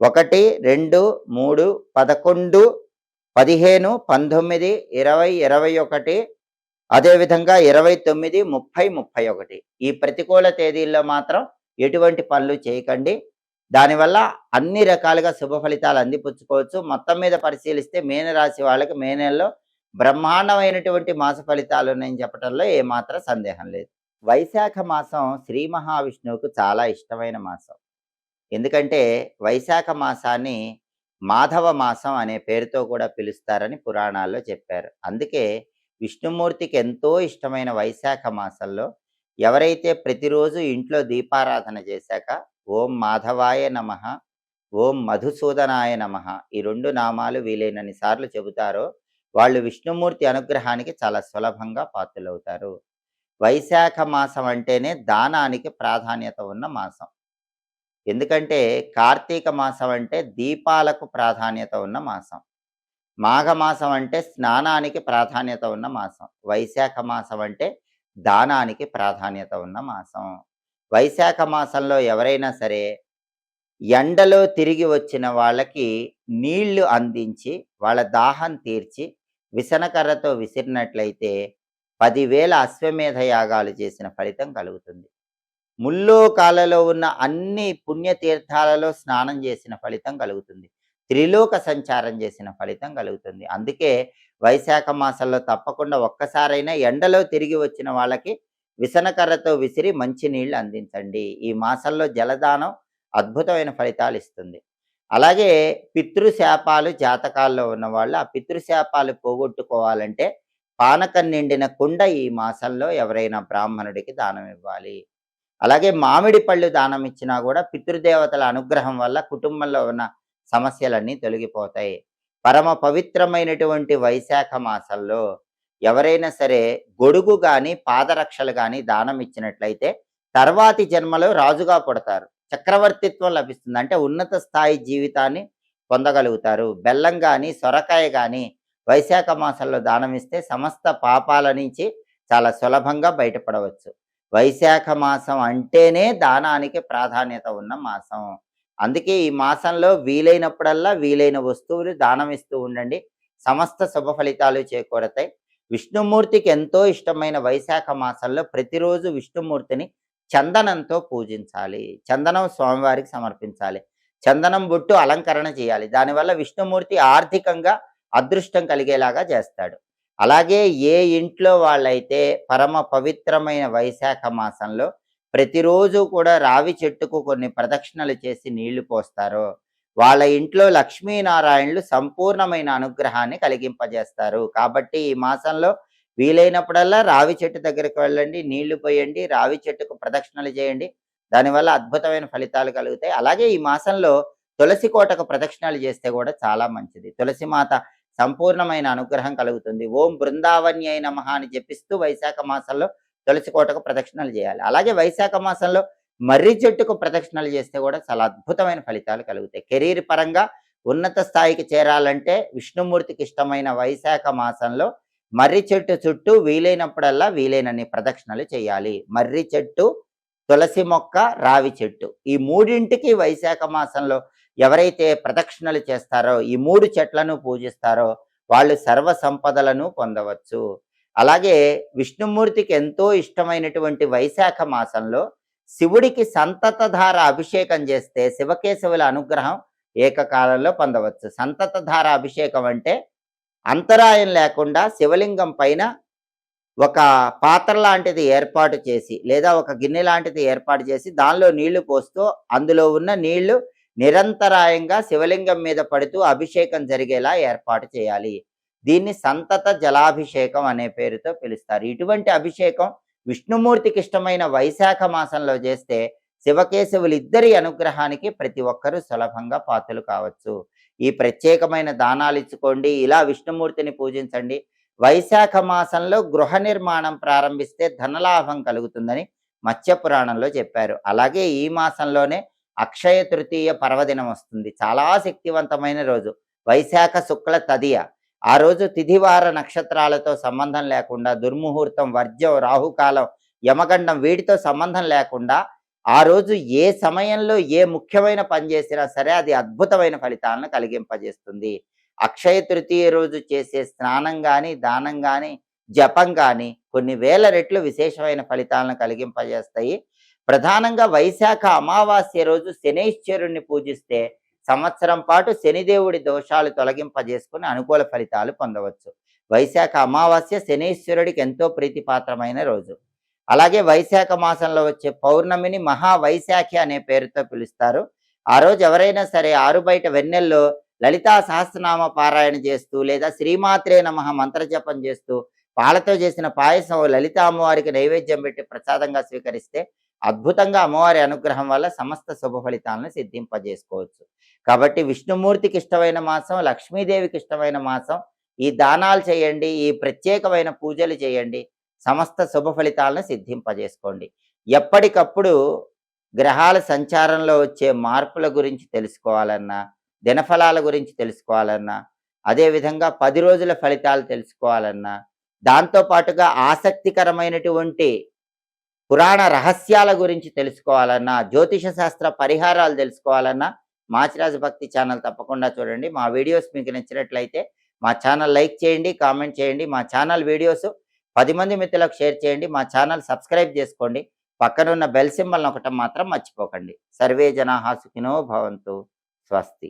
1, 2, 3, 11, 15, 19, 20, 21 అదేవిధంగా 29, 30, 31 ఈ ప్రతికూల తేదీల్లో మాత్రం ఎటువంటి పనులు చేయకండి. దానివల్ల అన్ని రకాలుగా శుభ ఫలితాలు అందిపుచ్చుకోవచ్చు. మొత్తం మీద పరిశీలిస్తే మీనరాశి వాళ్ళకి మే నెలలో బ్రహ్మాండమైనటువంటి మాస ఫలితాలు ఉన్నాయని చెప్పడంలో ఏమాత్రం సందేహం లేదు. వైశాఖ మాసం శ్రీ మహావిష్ణువుకు చాలా ఇష్టమైన మాసం. ఎందుకంటే వైశాఖ మాసాన్ని మాధవ మాసం అనే పేరుతో కూడా పిలుస్తారని పురాణాల్లో చెప్పారు. అందుకే విష్ణుమూర్తికి ఎంతో ఇష్టమైన వైశాఖ మాసంలో ఎవరైతే ప్రతిరోజు ఇంట్లో దీపారాధన చేశాక ఓం మాధవాయ నమః, ఓం మధుసూదనాయ నమః ఈ 2 నామాలు వీలైనన్ని సార్లు చెబుతారో వాళ్ళు విష్ణుమూర్తి అనుగ్రహానికి చాలా సులభంగా పాత్రులవుతారు. వైశాఖ మాసం అంటేనే దానానికి ప్రాధాన్యత ఉన్న మాసం. ఎందుకంటే కార్తీక మాసం అంటే దీపాలకు ప్రాధాన్యత ఉన్న మాసం. మాఘమాసం అంటే స్నానానికి ప్రాధాన్యత ఉన్న మాసం. వైశాఖ మాసం అంటే దానానికి ప్రాధాన్యత ఉన్న మాసం. వైశాఖ మాసంలో ఎవరైనా సరే ఎండలో తిరిగి వచ్చిన వాళ్ళకి నీళ్లు అందించి వాళ్ళ దాహం తీర్చి విసనకర్రతో విసిరినట్లయితే 10,000 అశ్వమేధ యాగాలు చేసిన ఫలితం కలుగుతుంది. ముల్లోకాలలో ఉన్న అన్ని పుణ్యతీర్థాలలో స్నానం చేసిన ఫలితం కలుగుతుంది. త్రిలోక సంచారం చేసిన ఫలితం కలుగుతుంది. అందుకే వైశాఖ మాసంలో తప్పకుండా ఒక్కసారైనా ఎండలో తిరిగి వచ్చిన వాళ్ళకి విసనకర్రతో విసిరి మంచినీళ్లు అందించండి. ఈ మాసంలో జలదానం అద్భుతమైన ఫలితాలు ఇస్తుంది. అలాగే పితృశాపాలు జాతకాల్లో ఉన్నవాళ్ళు ఆ పితృశాపాలు పోగొట్టుకోవాలంటే పానకం నిండిన కుండ ఈ మాసంలో ఎవరైనా బ్రాహ్మణుడికి దానం ఇవ్వాలి. అలాగే మామిడి పళ్ళు దానం ఇచ్చినా కూడా పితృదేవతల అనుగ్రహం వల్ల కుటుంబంలో ఉన్న సమస్యలన్నీ తొలగిపోతాయి. పరమ పవిత్రమైనటువంటి వైశాఖ మాసంలో ఎవరైనా సరే గొడుగు గాని, పాదరక్షలు గాని దానం ఇచ్చినట్లయితే తర్వాతి జన్మలో రాజుగా పుడతారు. చక్రవర్తిత్వం లభిస్తుంది. అంటే ఉన్నత స్థాయి జీవితాన్ని పొందగలుగుతారు. బెల్లం గాని, సొరకాయ గాని వైశాఖ మాసంలో దానమిస్తే సమస్త పాపాల నుంచి చాలా సులభంగా బయటపడవచ్చు. వైశాఖ మాసం అంటేనే దానానికి ప్రాధాన్యత ఉన్న మాసం. అందుకే ఈ మాసంలో వీలైనప్పుడల్లా వీలైన వస్తువులు దానం ఇస్తూ ఉండండి. సమస్త శుభ ఫలితాలు చేకూరతాయి. విష్ణుమూర్తికి ఎంతో ఇష్టమైన వైశాఖ మాసంలో ప్రతిరోజు విష్ణుమూర్తిని చందనంతో పూజించాలి. చందనం స్వామివారికి సమర్పించాలి. చందనం బొట్టు అలంకరణ చేయాలి. దానివల్ల విష్ణుమూర్తి ఆర్థికంగా అదృష్టం కలిగేలాగా చేస్తాడు. అలాగే ఏ ఇంట్లో వాళ్ళైతే పరమ పవిత్రమైన వైశాఖ మాసంలో ప్రతిరోజు కూడా రావి చెట్టుకు కొన్ని ప్రదక్షిణలు చేసి నీళ్లు పోస్తారో వాళ్ళ ఇంట్లో లక్ష్మీనారాయణులు సంపూర్ణమైన అనుగ్రహాన్ని కలిగింపజేస్తారు. కాబట్టి ఈ మాసంలో వీలైనప్పుడల్లా రావి చెట్టు దగ్గరికి వెళ్ళండి, నీళ్లు పోయండి, రావి చెట్టుకు ప్రదక్షిణలు చేయండి. దానివల్ల అద్భుతమైన ఫలితాలు కలుగుతాయి. అలాగే ఈ మాసంలో తులసి కోటకు ప్రదక్షిణలు చేస్తే కూడా చాలా మంచిది. తులసి మాత సంపూర్ణమైన అనుగ్రహం కలుగుతుంది. ఓం బృందావన్యై నమః అని జపిస్తూ వైశాఖ మాసంలో తులసి కోటకు ప్రదక్షిణలు చేయాలి. అలాగే వైశాఖ మాసంలో మర్రి చెట్టుకు ప్రదక్షిణలు చేస్తే కూడా చాలా అద్భుతమైన ఫలితాలు కలుగుతాయి. కెరీర్ పరంగా ఉన్నత స్థాయికి చేరాలంటే విష్ణుమూర్తికి ఇష్టమైన వైశాఖ మాసంలో మర్రి చెట్టు చుట్టూ వీలైనప్పుడల్లా వీలైనన్ని ప్రదక్షిణలు చేయాలి. మర్రి చెట్టు, తులసి మొక్క, రావి చెట్టు ఈ మూడింటికి వైశాఖ మాసంలో ఎవరైతే ప్రదక్షిణలు చేస్తారో ఈ 3 చెట్లను పూజిస్తారో వాళ్ళు సర్వ సంపదలను పొందవచ్చు. అలాగే విష్ణుమూర్తికి ఎంతో ఇష్టమైనటువంటి వైశాఖ మాసంలో శివుడికి సంతతధార అభిషేకం చేస్తే శివకేశవుల అనుగ్రహం ఏకకాలంలో పొందవచ్చు. సంతతధార అభిషేకం అంటే అంతరాయం లేకుండా శివలింగం పైన ఒక పాత్ర లాంటిది ఏర్పాటు చేసి లేదా ఒక గిన్నె లాంటిది ఏర్పాటు చేసి దానిలో నీళ్లు పోస్తూ అందులో ఉన్న నీళ్లు నిరంతరాయంగా శివలింగం మీద పడుతూ అభిషేకం జరిగేలా ఏర్పాటు చేయాలి. దీన్ని సంతత జలాభిషేకం అనే పేరుతో పిలుస్తారు. ఇటువంటి అభిషేకం విష్ణుమూర్తికి ఇష్టమైన వైశాఖ మాసంలో చేస్తే శివకేశవులిద్దరి అనుగ్రహానికి ప్రతి ఒక్కరూ సులభంగా పాత్రలు కావచ్చు. ఈ ప్రత్యేకమైన దానాలు ఇచ్చుకోండి. ఇలా విష్ణుమూర్తిని పూజించండి. వైశాఖ మాసంలో గృహ నిర్మాణం ప్రారంభిస్తే ధనలాభం కలుగుతుందని మత్స్య పురాణంలో చెప్పారు. అలాగే ఈ మాసంలోనే అక్షయ తృతీయ పర్వదినం వస్తుంది. చాలా శక్తివంతమైన రోజు వైశాఖ శుక్ల తదియ. ఆ రోజు తిథివార నక్షత్రాలతో సంబంధం లేకుండా దుర్ముహూర్తం, వర్జ్యం, రాహుకాలం, యమగండం వీటితో సంబంధం లేకుండా ఆ రోజు ఏ సమయంలో ఏ ముఖ్యమైన పని చేసినా సరే అది అద్భుతమైన ఫలితాలను కలిగింపజేస్తుంది. అక్షయ తృతీయ రోజు చేసే స్నానం కానీ, దానం కానీ, జపం కానీ కొన్ని వేల రెట్లు విశేషమైన ఫలితాలను కలిగింపజేస్తాయి. ప్రధానంగా వైశాఖ అమావాస్య రోజు శనైశ్వరుణ్ణి పూజిస్తే సంవత్సరం పాటు శనిదేవుడి దోషాలు తొలగింపజేసుకుని అనుకూల ఫలితాలు పొందవచ్చు. వైశాఖ అమావాస్య శనైశ్వరుడికి ఎంతో ప్రీతిపాత్రమైన రోజు. అలాగే వైశాఖ మాసంలో వచ్చే పౌర్ణమిని మహావైశాఖి అనే పేరుతో పిలుస్తారు. ఆ రోజు ఎవరైనా సరే ఆరుబయట వెన్నెల్లో లలితా సహస్రనామ పారాయణ చేస్తూ లేదా శ్రీమాత్రే నమః మంత్రజపం చేస్తూ పాలతో చేసిన పాయసం లలిత అమ్మవారికి నైవేద్యం పెట్టి ప్రసాదంగా స్వీకరిస్తే అద్భుతంగా అమ్మవారి అనుగ్రహం వల్ల సమస్త శుభ ఫలితాలను సిద్ధింపజేసుకోవచ్చు. కాబట్టి విష్ణుమూర్తికి ఇష్టమైన మాసం, లక్ష్మీదేవికి ఇష్టమైన మాసం. ఈ దానాలు చేయండి, ఈ ప్రత్యేకమైన పూజలు చేయండి, సమస్త శుభ ఫలితాలను సిద్ధింపజేసుకోండి. ఎప్పటికప్పుడు గ్రహాల సంచారంలో వచ్చే మార్పుల గురించి తెలుసుకోవాలన్నా, దినఫలాల గురించి తెలుసుకోవాలన్నా, అదేవిధంగా 10 రోజుల ఫలితాలు తెలుసుకోవాలన్నా, దాంతోపాటుగా ఆసక్తికరమైనటువంటి పురాణ రహస్యాల గురించి తెలుసుకోవాలన్నా, జ్యోతిష శాస్త్ర పరిహారాలు తెలుసుకోవాలన్నా మాచిరాజు భక్తి ఛానల్ తప్పకుండా చూడండి. మా వీడియోస్ మీకు నచ్చినట్లయితే మా ఛానల్ లైక్ చేయండి, కామెంట్ చేయండి. మా ఛానల్ వీడియోస్ 10 మంది మిత్రులకు షేర్ చేయండి. మా ఛానల్ సబ్స్క్రైబ్ చేసుకోండి. పక్కనున్న బెల్ సింబల్ నొక్కటం మాత్రం మర్చిపోకండి. సర్వే జనాః సుఖినో భవంతు. స్వస్తి.